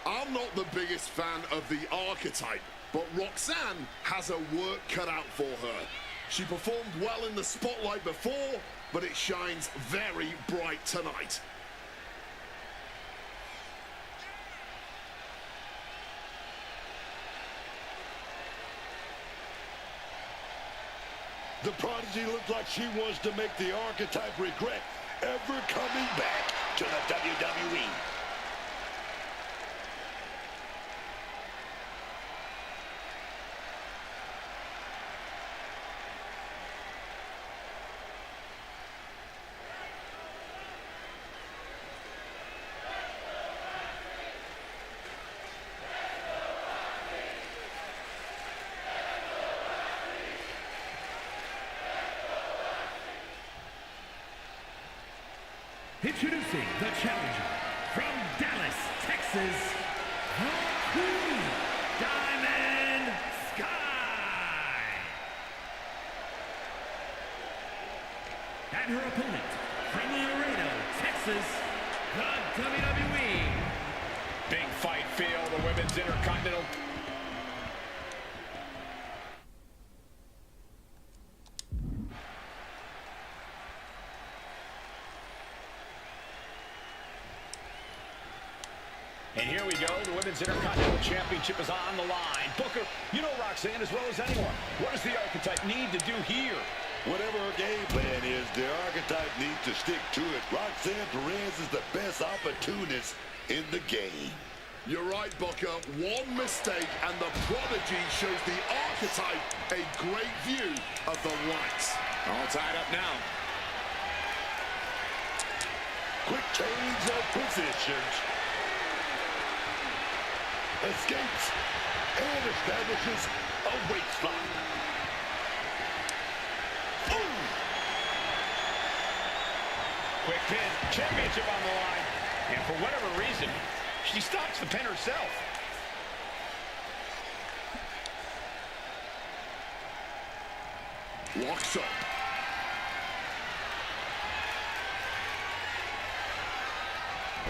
I'm not the biggest fan of the Archetype, but Roxanne has her work cut out for her. She performed well in the spotlight before, but it shines very bright tonight. The Prodigy looks like she wants to make the Archetype regret ever coming back to the WWE. Introducing the challenger from Dallas, Texas, the Queen, Diamond Sky. And her opponent from Laredo, Texas, the WWE. Big fight feel, the Women's Intercontinental. And here we go. The Women's Intercontinental Championship is on the line. Booker, you know Roxanne as well as anyone. What does the Archetype need to do here? Whatever her game plan is, the Archetype needs to stick to it. Roxanne Perez is the best opportunist in the game. You're right, Booker. One mistake and the Prodigy shows the Archetype a great view of the lights. All tied up now. Quick change of positions. Escapes and establishes a waist lock. Quick pin, championship on the line. And for whatever reason, she stops the pin herself. Locks up.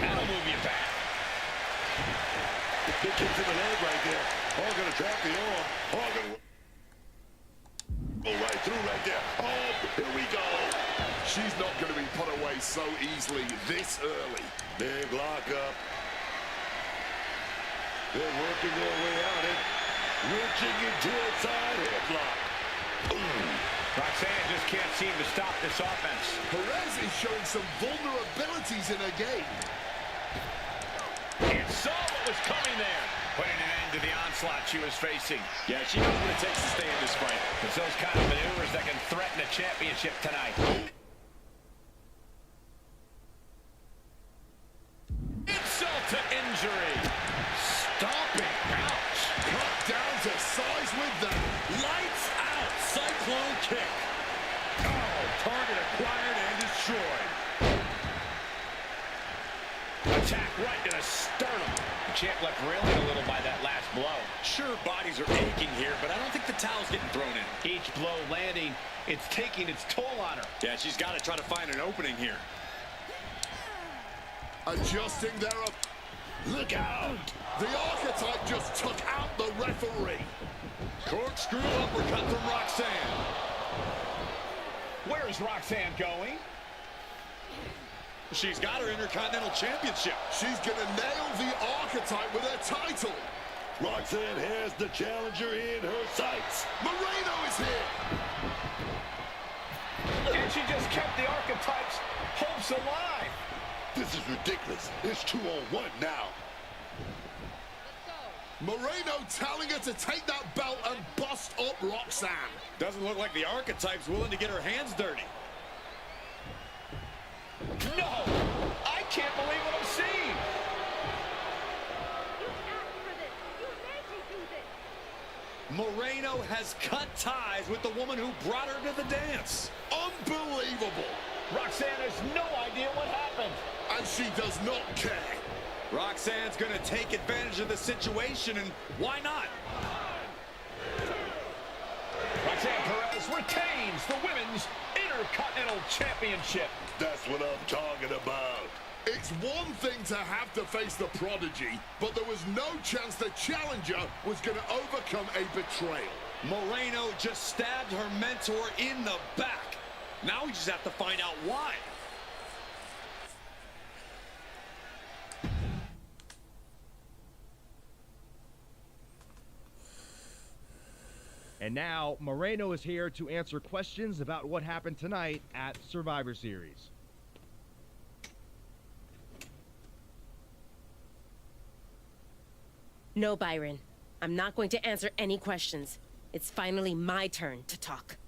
That'll move you back. Big kick to the leg right there. All gonna trap the arm. All gonna go right through right there. Oh, here we go. She's not going to be put away so easily this early. Big lock up. They're working their way out it. Reaching into a side headlock. Roxanne just can't seem to stop this offense. Perez is showing some vulnerabilities in her game. And saw what was coming there. Putting an end to the onslaught she was facing. Yeah, she knows what it takes to stay in this fight. It's those kind of maneuvers that can threaten a championship tonight. Insult to injury. Stomping. Ouch. Cut down to size with that. Lights out. Cyclone kick. Oh, target acquired and destroyed. A attack right to the sternum. The champ left reeling a little by that last blow. Sure, bodies are aching here, but I don't think the towel's getting thrown in. Each blow landing, it's taking its toll on her. Yeah, she's got to try to find an opening here. Adjusting their... Look out! The Archetype just took out the referee. Corkscrew uppercut from Roxanne. Where is Roxanne going? She's got her Intercontinental Championship. She's going to nail the Archetype with her title. Roxanne has the challenger in her sights. Moreno is here. And she just kept the Archetype's hopes alive. This is ridiculous. It's 2-on-1 now. Moreno telling her to take that belt and bust up Roxanne. Doesn't look like the Archetype's willing to get her hands dirty. No! I can't believe what I'm seeing! Moreno has cut ties with the woman who brought her to the dance. Unbelievable. Roxanne has no idea what happened. And she does not care. Roxanne's going to take advantage of the situation, and why not? Roxanne Perez retains the Women's Intercontinental Championship. That's what I'm talking about. It's one thing to have to face the Prodigy, but there was no chance the challenger was going to overcome a betrayal. Moreno just stabbed her mentor in the back. Now we just have to find out why. And now, Moreno is here to answer questions about what happened tonight at Survivor Series. No, Byron. I'm not going to answer any questions. It's finally my turn to talk.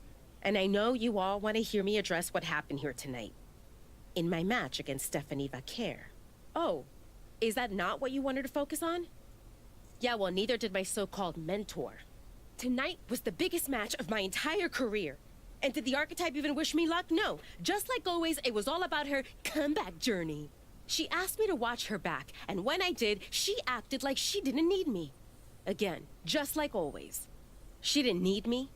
And I know you all want to hear me address what happened here tonight. In my match against Stephanie Vaquer. Oh, is that not what you wanted to focus on? Yeah, well, neither did my so-called mentor. Tonight was the biggest match of my entire career. And did the Archetype even wish me luck? No. Just like always, it was all about her comeback journey. She asked me to watch her back, and when I did, she acted like she didn't need me. Again, just like always. She didn't need me.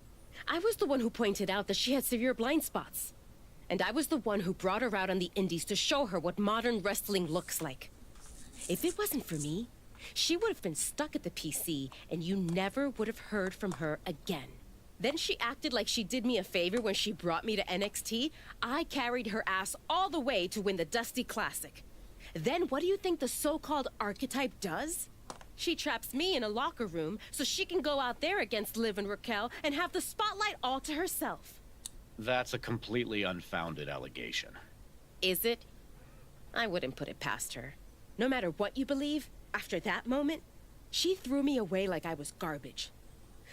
I was the one who pointed out that she had severe blind spots. And I was the one who brought her out on the indies to show her what modern wrestling looks like. If it wasn't for me, she would have been stuck at the PC, and you never would have heard from her again. Then she acted like she did me a favor when she brought me to NXT. I carried her ass all the way to win the Dusty Classic. Then what do you think the so-called Archetype does? She traps me in a locker room so she can go out there against Liv and Raquel and have the spotlight all to herself. That's a completely unfounded allegation. Is it? I wouldn't put it past her. No matter what you believe, after that moment, she threw me away like I was garbage.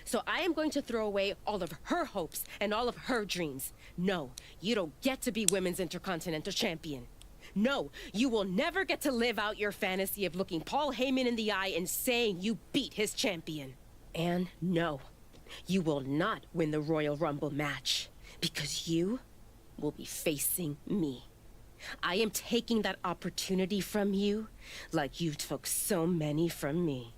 So I am going to throw away all of her hopes and all of her dreams. No, you don't get to be Women's Intercontinental Champion. No, you will never get to live out your fantasy of looking Paul Heyman in the eye and saying you beat his champion. And no, you will not win the Royal Rumble match, because you will be facing me. I am taking that opportunity from you like you took so many from me.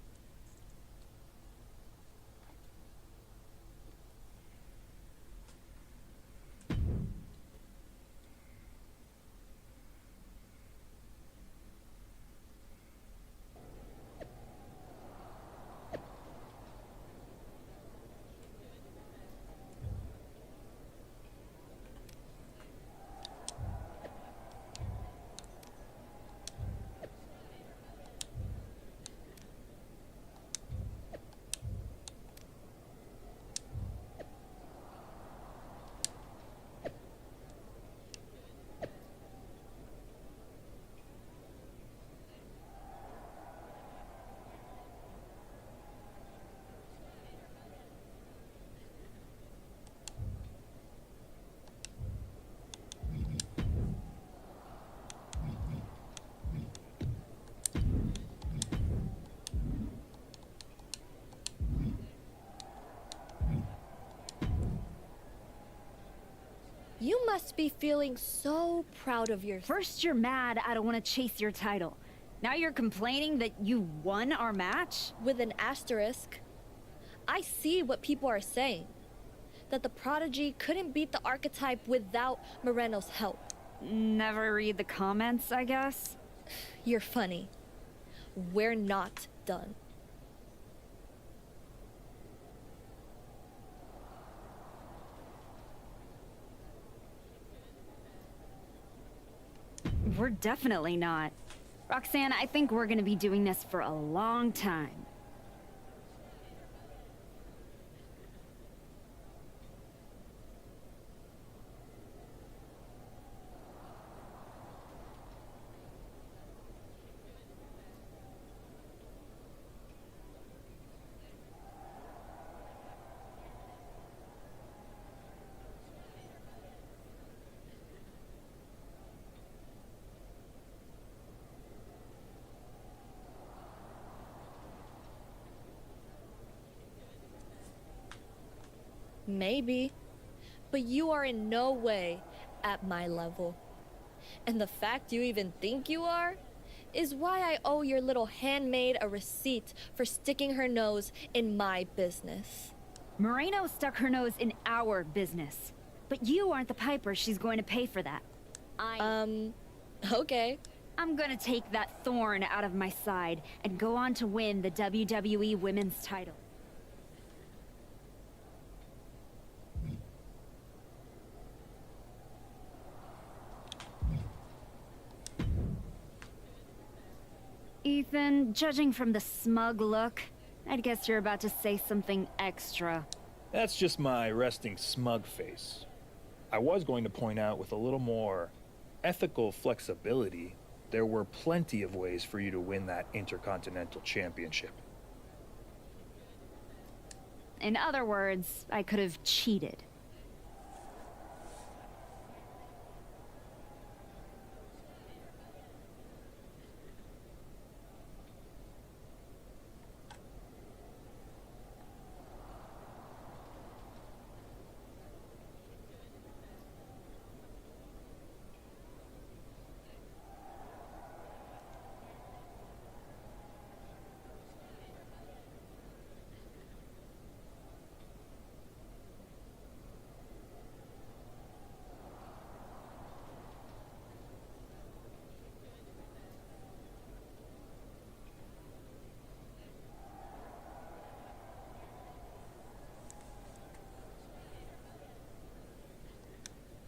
You must be feeling so proud of yourself. First you're mad I don't want to chase your title. Now you're complaining that you won our match? With an asterisk. I see what people are saying. That the Prodigy couldn't beat the Archetype without Moreno's help. Never read the comments, I guess? You're funny. We're not done. We're definitely not. Roxanne, I think we're gonna be doing this for a long time. Maybe. But you are in no way at my level. And the fact you even think you are is why I owe your little handmaid a receipt for sticking her nose in my business. Moreno stuck her nose in our business. But you aren't the piper she's going to pay for that. Okay. I'm gonna take that thorn out of my side and go on to win the WWE Women's title. Ethan, judging from the smug look, I'd guess you're about to say something extra. That's just my resting smug face. I was going to point out with a little more ethical flexibility, there were plenty of ways for you to win that Intercontinental Championship. In other words, I could have cheated.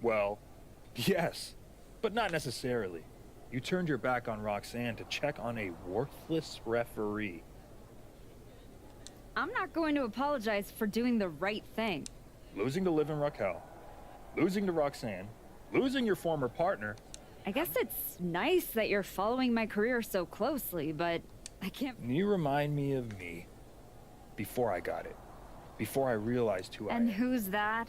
Well, yes, but not necessarily. You turned your back on Roxanne to check on a worthless referee. I'm not going to apologize for doing the right thing. Losing to Liv and Raquel, losing to Roxanne, losing your former partner. I guess it's nice that you're following my career so closely, but I can't... You remind me of me. Before I got it. Before I realized who I am. And who's that?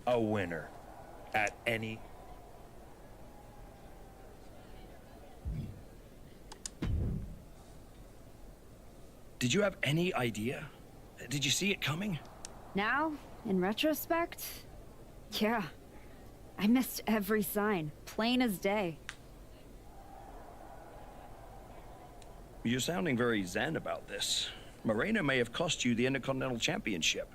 A winner. At any... Did you have any idea? Did you see it coming? Now, in retrospect, yeah. I missed every sign, plain as day. You're sounding very zen about this. Moreno may have cost you the Intercontinental Championship.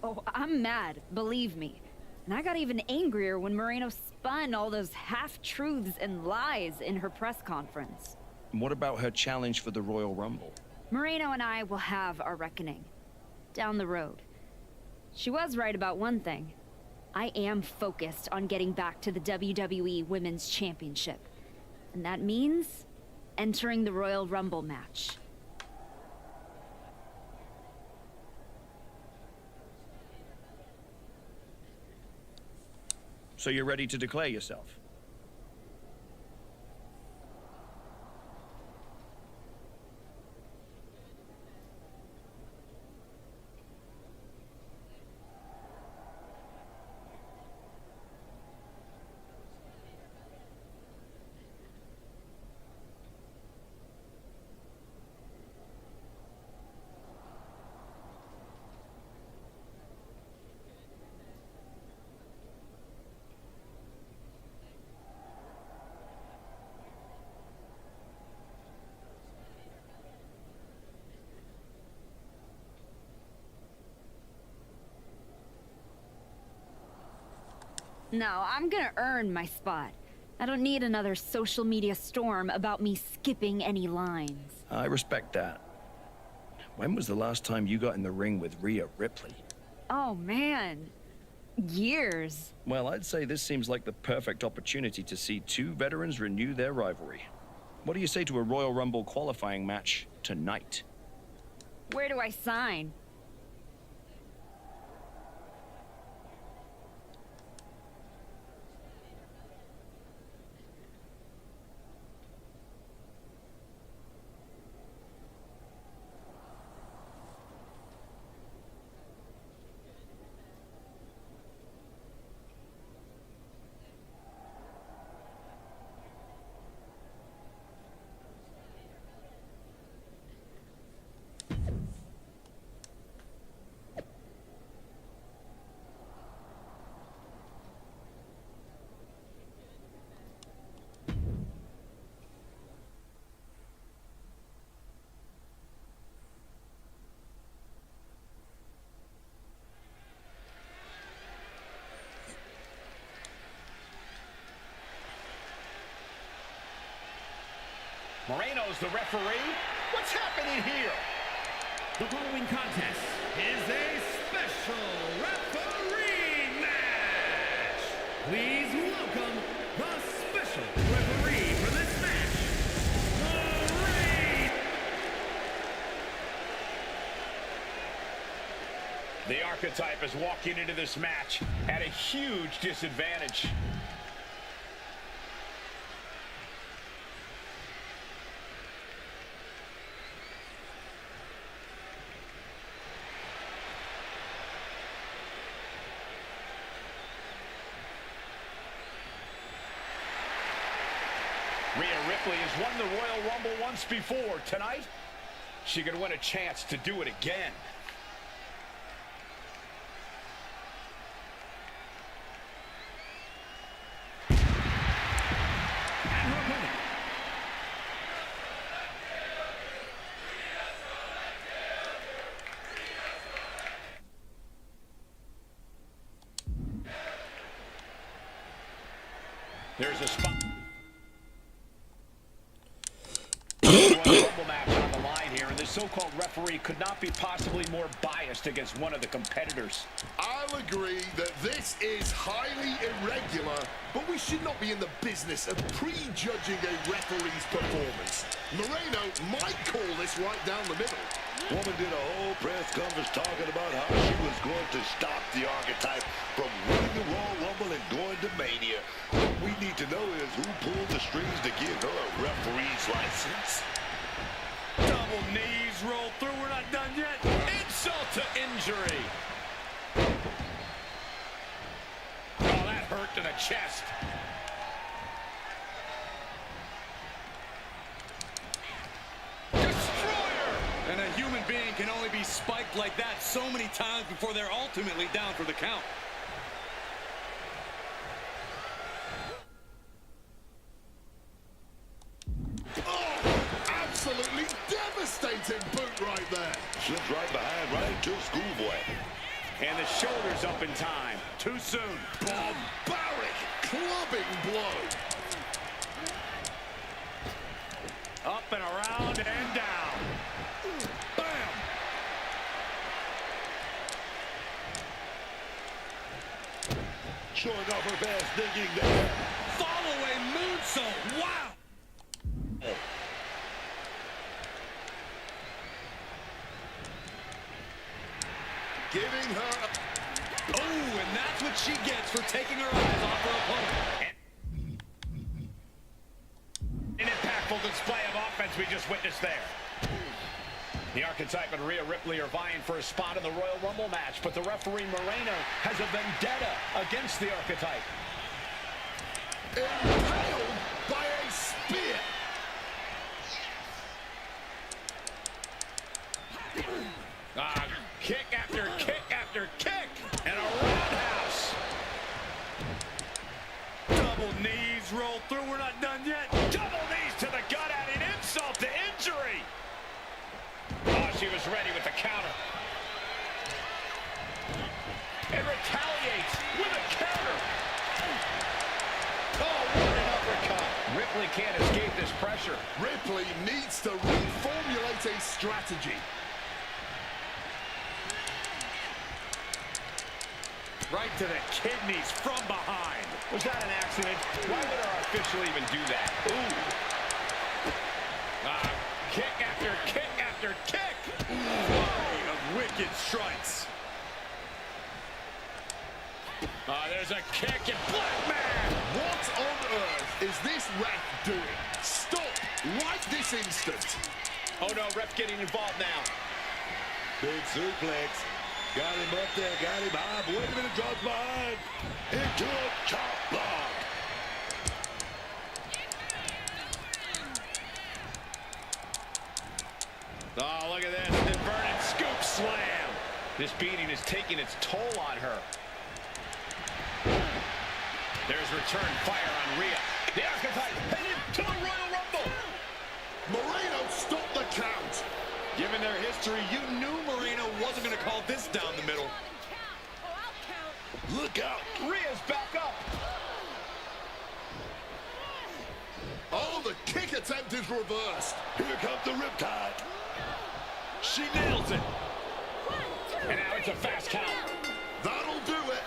Oh, I'm mad, believe me. And I got even angrier when Moreno spun all those half-truths and lies in her press conference. And what about her challenge for the Royal Rumble? Moreno and I will have our reckoning. Down the road. She was right about one thing. I am focused on getting back to the WWE Women's Championship. And that means entering the Royal Rumble match. So you're ready to declare yourself? No, I'm gonna earn my spot. I don't need another social media storm about me skipping any lines. I respect that. When was the last time you got in the ring with Rhea Ripley? Oh man, years. Well, I'd say this seems like the perfect opportunity to see two veterans renew their rivalry. What do you say to a Royal Rumble qualifying match tonight? Where do I sign? Moreno's the referee. What's happening here? The following contest is a special referee match. Please welcome the special referee for this match, Lorraine. The Archetype is walking into this match at a huge disadvantage. Rhea Ripley has won the Royal Rumble once before. Tonight, she could win a chance to do it again. There's a spot. Rumble match on the line here, and the so-called referee could not be possibly more biased against one of the competitors. I'll agree that this is highly irregular, but we should not be in the business of prejudging a referee's performance. Moreno might call this right down the middle. Woman did a whole press conference talking about how she was going to stop the Archetype from winning the Royal Rumble and going to Mania. What we need to know is who pulled the strings to give her a referee's license. Double knees roll through. We're not done yet. Insult to injury. Oh, that hurt to the chest. Destroyer! And a human being can only be spiked like that so many times before they're ultimately down for the count. Absolutely devastating boot right there. Slips right behind, right to Schoolboy. And the shoulders up in time. Too soon. Barbaric clubbing blow. Up and around and down. Bam! Showing off her fast thinking there. Follow-away moonsault. Wow. Giving her... Oh, and that's what she gets for taking her eyes off her opponent. An impactful display of offense we just witnessed there. The Archetype and Rhea Ripley are vying for a spot in the Royal Rumble match, but the referee Moreno has a vendetta against the Archetype. Impaled by a spear. Kick after kick after kick, and a roundhouse. Double knees roll through. We're not done yet. Double knees to the gut, adding insult to injury. Oh, she was ready with the counter. And retaliates with a counter. Oh, what an uppercut. Ripley can't escape this pressure. Ripley needs to reformulate a strategy. Right to the kidneys from behind. Was that an accident? Why would our official even do that? Ooh. Kick after kick after kick. Flurry of wicked strikes. There's a kick and Blackman. What on earth is this ref doing? Stop right this instant. Oh no, ref getting involved now. Big suplex. Got him up there, got him high. Wait a minute, drops behind. Into a chop block. Oh, look at this. An inverted scoop slam. This beating is taking its toll on her. There's return fire on Rhea. The Archetype headed to the Royal Rumble. Moreno stopped the count. Given their history, you knew Moreno wasn't going to call this down the middle. Look out. Rhea's back up. Oh, the kick attempt is reversed. Here comes the Riptide. She nails it. And now it's a fast count. That'll do it.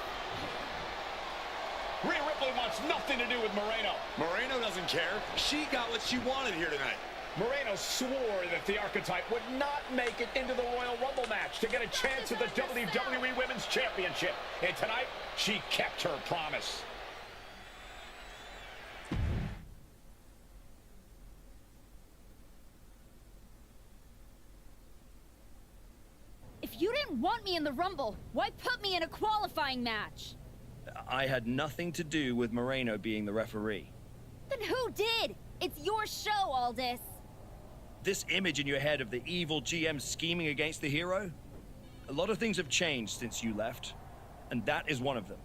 Rhea Ripley wants nothing to do with Moreno. Moreno doesn't care. She got what she wanted here tonight. Moreno swore that the Archetype would not make it into the Royal Rumble match to get a chance at the WWE Women's Championship. And tonight, she kept her promise. If you didn't want me in the Rumble, why put me in a qualifying match? I had nothing to do with Moreno being the referee. Then who did? It's your show, Aldis. This image in your head of the evil GM scheming against the hero? A lot of things have changed since you left, and that is one of them.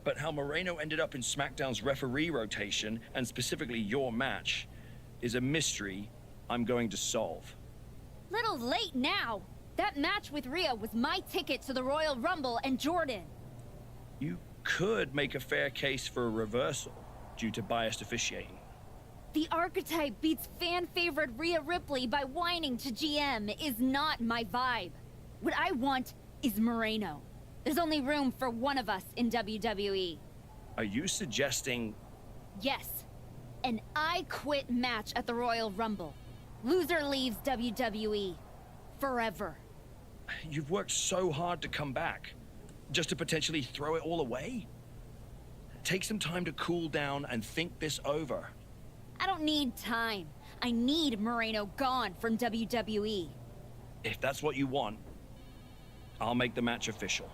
But how Moreno ended up in SmackDown's referee rotation, and specifically your match, is a mystery I'm going to solve. Little late now. That match with Rhea was my ticket to the Royal Rumble and Jordan. You could make a fair case for a reversal due to biased officiating. The Archetype beats fan-favorite Rhea Ripley by whining to GM is not my vibe. What I want is Moreno. There's only room for one of us in WWE. Are you suggesting... Yes. An I Quit match at the Royal Rumble. Loser leaves WWE. Forever. You've worked so hard to come back, just to potentially throw it all away? Take some time to cool down and think this over. I don't need time. I need Moreno gone from WWE. If that's what you want, I'll make the match official.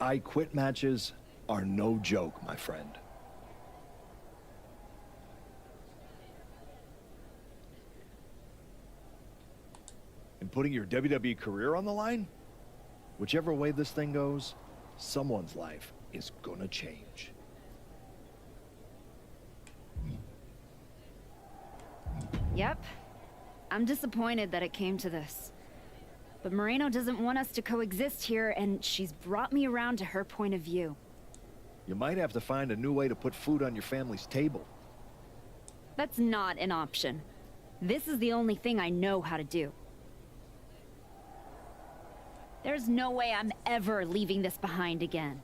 I quit matches are no joke, my friend. And putting your WWE career on the line? Whichever way this thing goes, someone's life is gonna change. Yep. I'm disappointed that it came to this. But Moreno doesn't want us to coexist here, and she's brought me around to her point of view. You might have to find a new way to put food on your family's table. That's not an option. This is the only thing I know how to do. There's no way I'm ever leaving this behind again.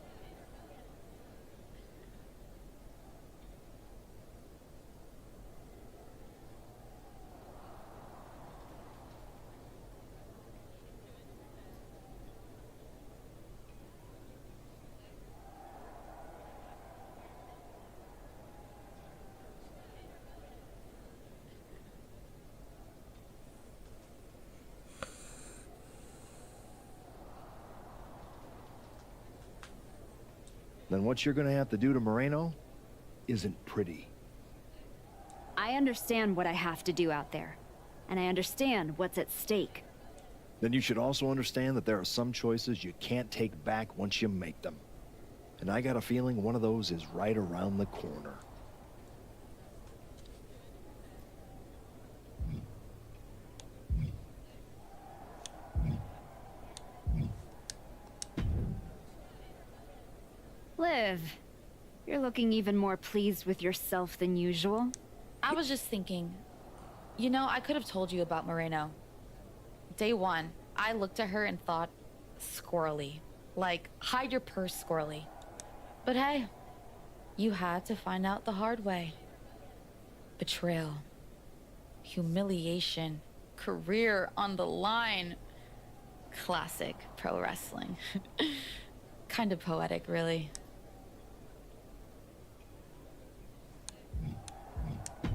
Then what you're gonna have to do to Moreno isn't pretty. I understand what I have to do out there, and I understand what's at stake. Then you should also understand that there are some choices you can't take back once you make them. And I got a feeling one of those is right around the corner. Liv, you're looking even more pleased with yourself than usual. I was just thinking, you know, I could have told you about Moreno. Day one, I looked at her and thought, squirrely. Like, hide your purse, squirrely. But hey, you had to find out the hard way. Betrayal. Humiliation. Career on the line. Classic pro wrestling. Kind of poetic, really.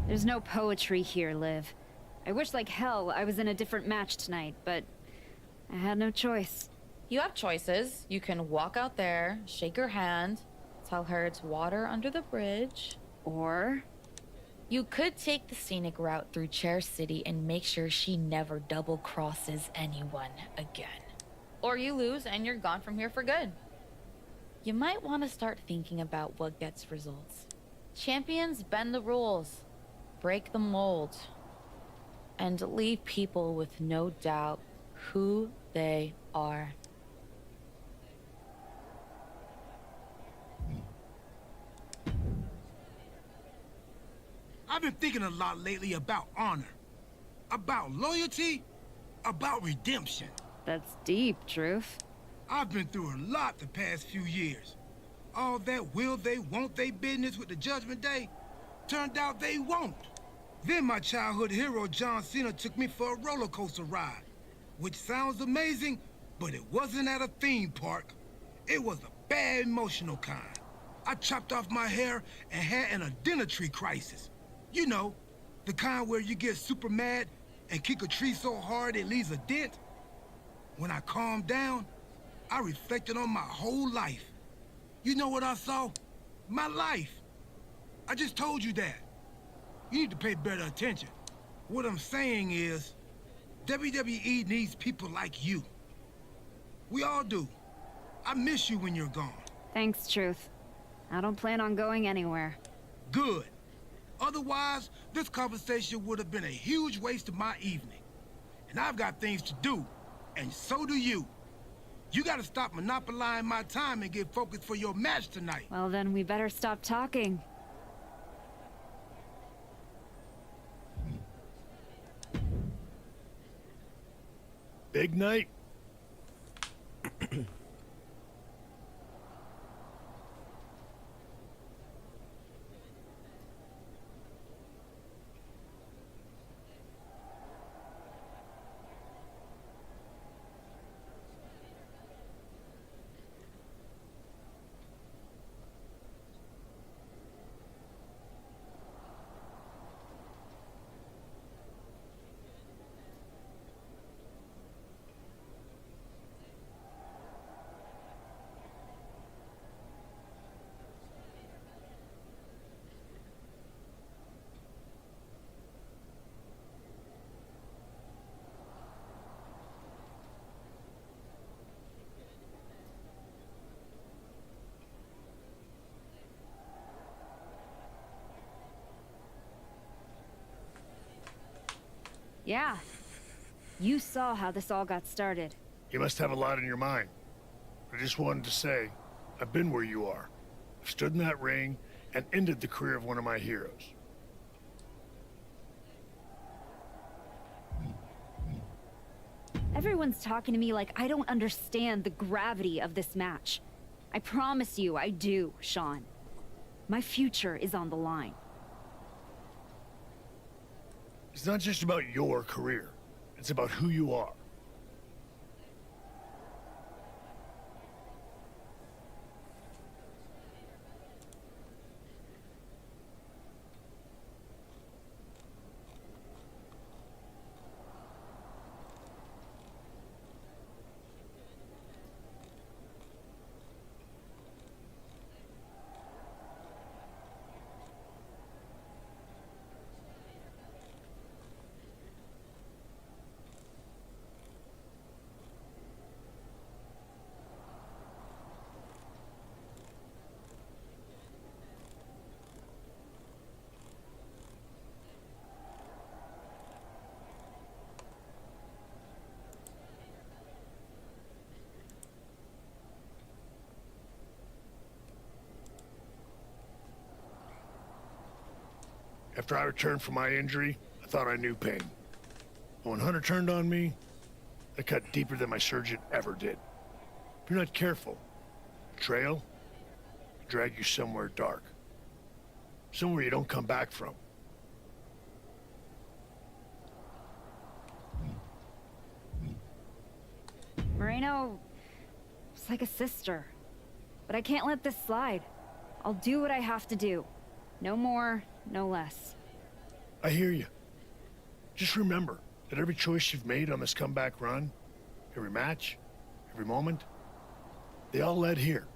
There's no poetry here, Liv. I wish like hell I was in a different match tonight, but I had no choice. You have choices. You can walk out there, shake her hand, tell her it's water under the bridge. Or you could take the scenic route through Chair City and make sure she never double crosses anyone again. Or you lose and you're gone from here for good. You might want to start thinking about what gets results. Champions bend the rules, break the mold, and leave people with no doubt who they are. I've been thinking a lot lately about honor, about loyalty, about redemption. That's deep, Truth. I've been through a lot the past few years. All that will they, won't they business with the Judgment Day turned out they won't. Then my childhood hero John Cena took me for a roller coaster ride, which sounds amazing, but it wasn't at a theme park. It was a bad emotional kind. I chopped off my hair and had an identity crisis. You know, the kind where you get super mad and kick a tree so hard it leaves a dent. When I calmed down, I reflected on my whole life. You know what I saw? My life. I just told you that. You need to pay better attention. What I'm saying is, WWE needs people like you. We all do. I miss you when you're gone. Thanks, Truth. I don't plan on going anywhere. Good. Otherwise, this conversation would have been a huge waste of my evening. And I've got things to do, and so do you. You gotta stop monopolizing my time and get focused for your match tonight. Well, then we better stop talking. Big night. Yeah. You saw how this all got started. You must have a lot in your mind. I just wanted to say, I've been where you are. I've stood in that ring and ended the career of one of my heroes. Everyone's talking to me like I don't understand the gravity of this match. I promise you, I do, Sean. My future is on the line. It's not just about your career. It's about who you are. After I returned from my injury, I thought I knew pain. But when Hunter turned on me, it cut deeper than my surgeon ever did. If you're not careful, the trail will drag you somewhere dark. Somewhere you don't come back from. Moreno is like a sister. But I can't let this slide. I'll do what I have to do. No more, no less. I hear you. Just remember that every choice you've made on this comeback run, every match, every moment, they all led here.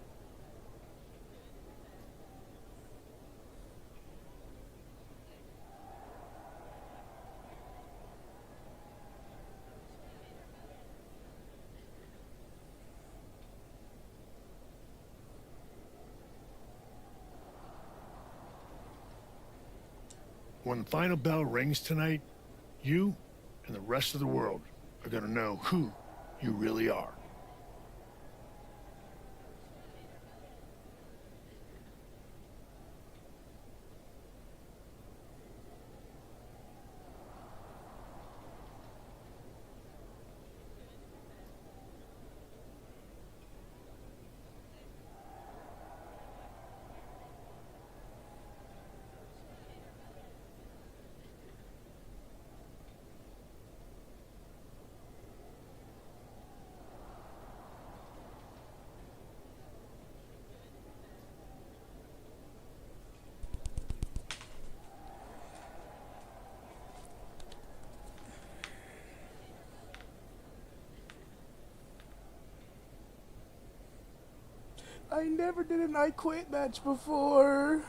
When the final bell rings tonight, you and the rest of the world are gonna know who you really are. I never did an I Quit match before.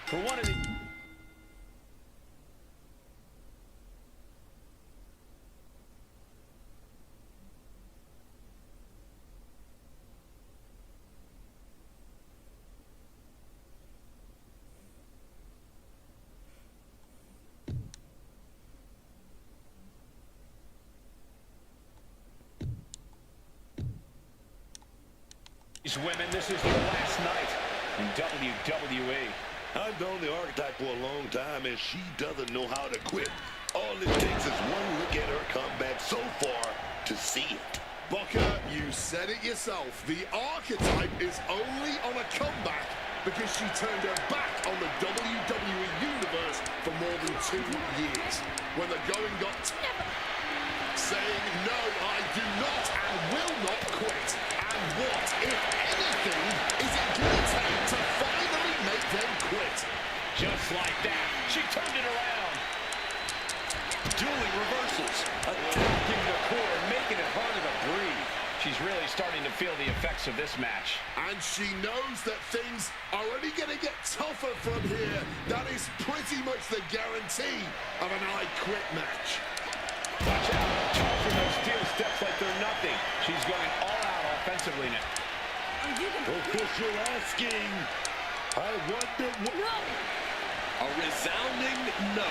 For one of the... These women, this is their last night in WWE. I've known the Archetype for a long time, and she doesn't know how to quit. All it takes is one look at her comeback so far to see it. Booker, you said it yourself. The Archetype is only on a comeback because she turned her back on the WWE Universe for more than 2 years. When the going got tough, saying, no, I do not and will not quit. And what, if anything, is it going to take to finally make them quit? Just like that, she turned it around. Dueling reversals, attacking the core, making it harder to breathe. She's really starting to feel the effects of this match. And she knows that things are only going to get tougher from here. That is pretty much the guarantee of an I Quit match. Watch out, tossing those steel steps like they're nothing. She's going all out offensively now. Official asking, I wonder what... No! A resounding no.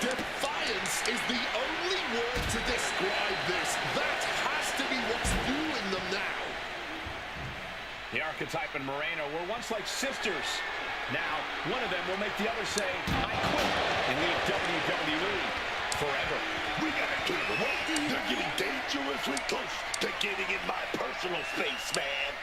Defiance is the only word to describe this. That has to be what's fueling them now. The Archetype and Moreno were once like sisters. Now, one of them will make the other say, I quit, and leave WWE forever. We gotta get it away. They're getting dangerously close to getting in my personal space, man.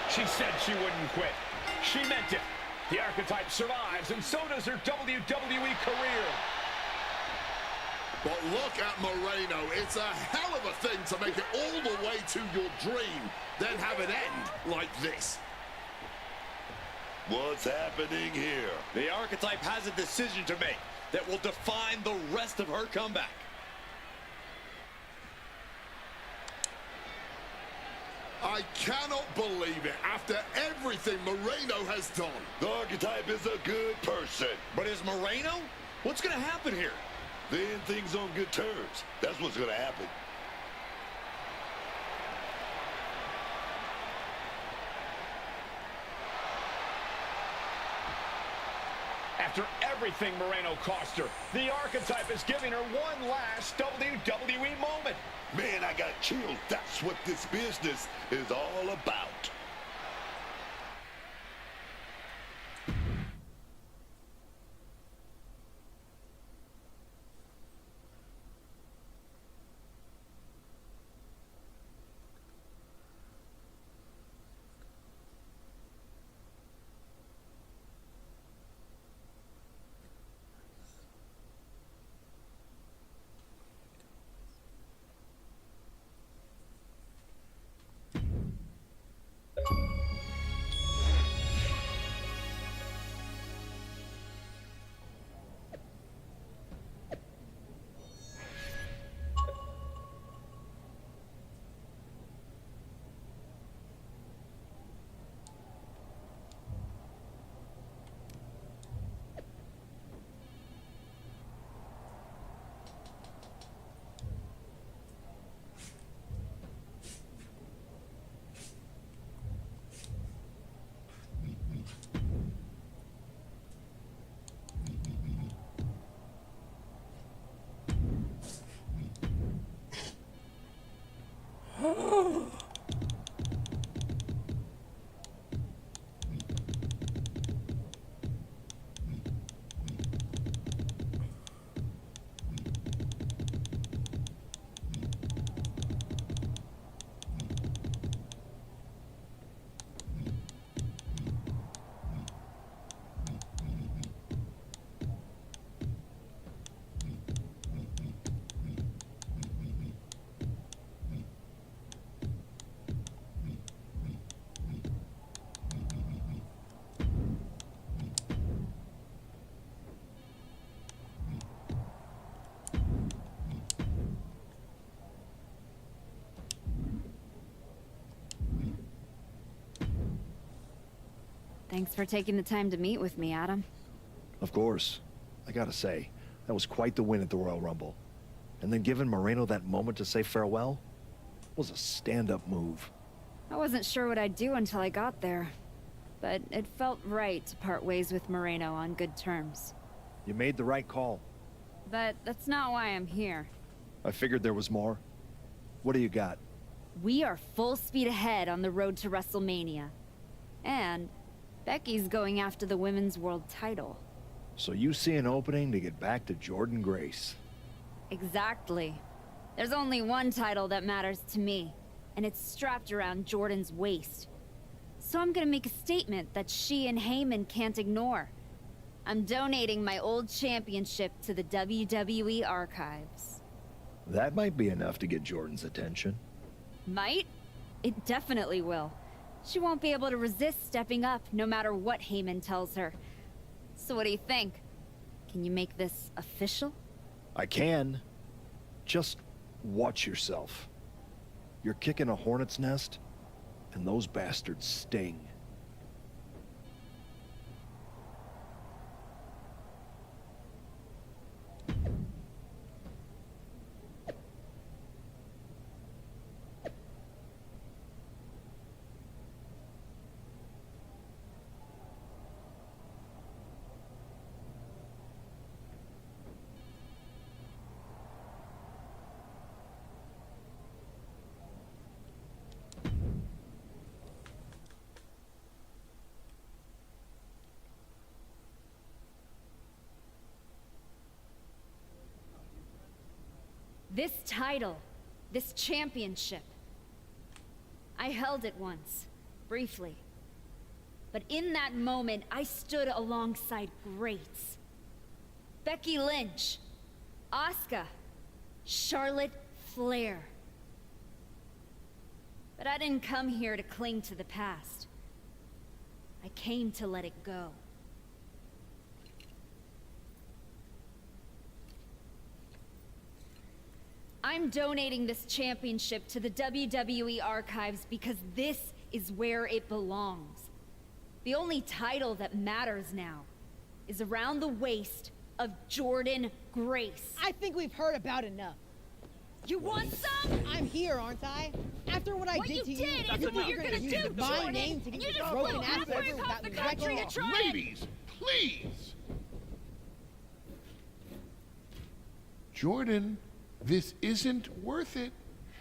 She said she wouldn't quit. She meant it. The Archetype survives, and so does her WWE career. But look at Moreno. It's a hell of a thing to make it all the way to your dream, then have it end like this. What's happening here? The Archetype has a decision to make that will define the rest of her comeback. I cannot believe it. After everything Moreno has done. The Archetype is a good person. But is Moreno? What's going to happen here? They end things on good terms. That's what's going to happen. After everything Moreno cost her, the Archetype is giving her one last WWE moment. Man, I got chills. That's what this business is all about. Thanks for taking the time to meet with me, Adam. Of course. I gotta say, that was quite the win at the Royal Rumble. And then giving Moreno that moment to say farewell was a stand-up move. I wasn't sure what I'd do until I got there, but it felt right to part ways with Moreno on good terms. You made the right call. But that's not why I'm here. I figured there was more. What do you got? We are full speed ahead on the road to WrestleMania. And Becky's going after the Women's World title. So you see an opening to get back to Jordynne Grace. Exactly. There's only one title that matters to me, and it's strapped around Jordynne's waist. So I'm gonna make a statement that she and Heyman can't ignore. I'm donating my old championship to the WWE archives. That might be enough to get Jordynne's attention. Might? It definitely will. She won't be able to resist stepping up no matter what Heyman tells her. So what do you think? Can you make this official? I can. Just watch yourself. You're kicking a hornet's nest, and those bastards sting. This title, this championship. I held it once, briefly. But in that moment, I stood alongside greats. Becky Lynch, Asuka, Charlotte Flair. But I didn't come here to cling to the past. I came to let it go. I'm donating this championship to the WWE archives because this is where it belongs. The only title that matters now is around the waist of Jordynne Grace. I think we've heard about enough. You want some? I'm here, aren't I? After what I did to you, you think you're gonna use my name to get your broken ass over without me wrecking it? Ladies, please! Jordynne, this isn't worth it.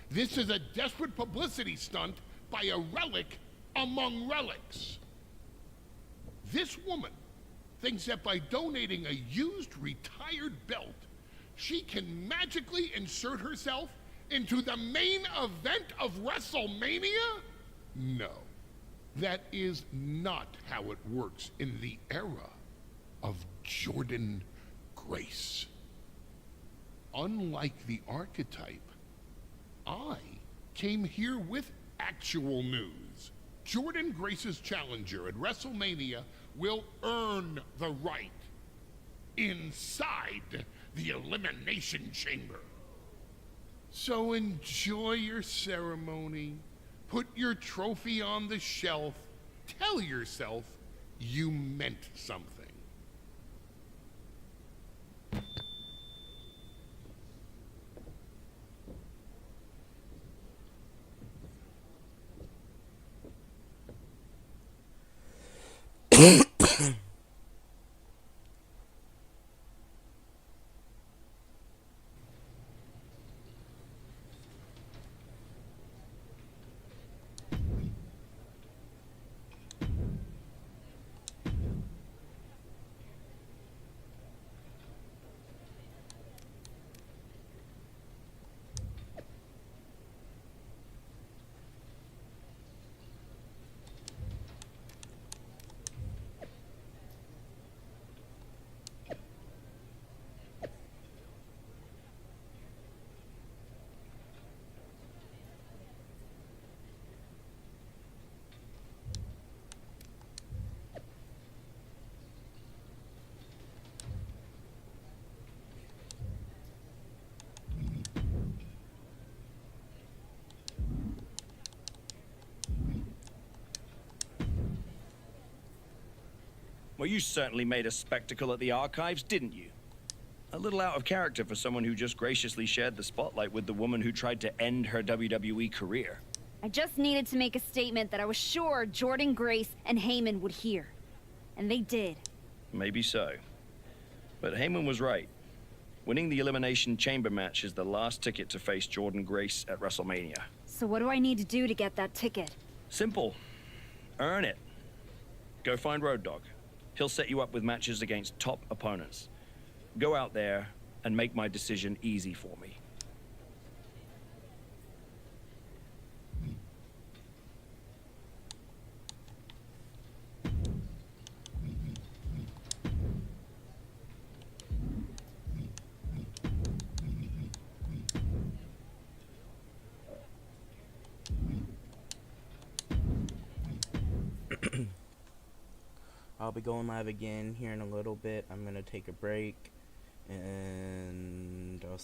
This is a desperate publicity stunt by a relic among relics. This woman thinks that by donating a used retired belt, she can magically insert herself into the main event of WrestleMania? No, that is not how it works in the era of Jordynne Grace. Unlike the archetype, I came here with actual news. Jordynne Grace's challenger at WrestleMania will earn the right inside the Elimination Chamber. So enjoy your ceremony, put your trophy on the shelf, tell yourself you meant something. Well, you certainly made a spectacle at the archives, didn't you? A little out of character for someone who just graciously shared the spotlight with the woman who tried to end her WWE career. I just needed to make a statement that I was sure Jordan Grace and Heyman would hear. And they did. Maybe so. But Heyman was right. Winning the Elimination Chamber match is the last ticket to face Jordan Grace at WrestleMania. So what do I need to do to get that ticket? Simple. Earn it. Go find Road Dogg. He'll set you up with matches against top opponents. Go out there and make my decision easy for me. I'll be going live again here in a little bit. I'm going to take a break and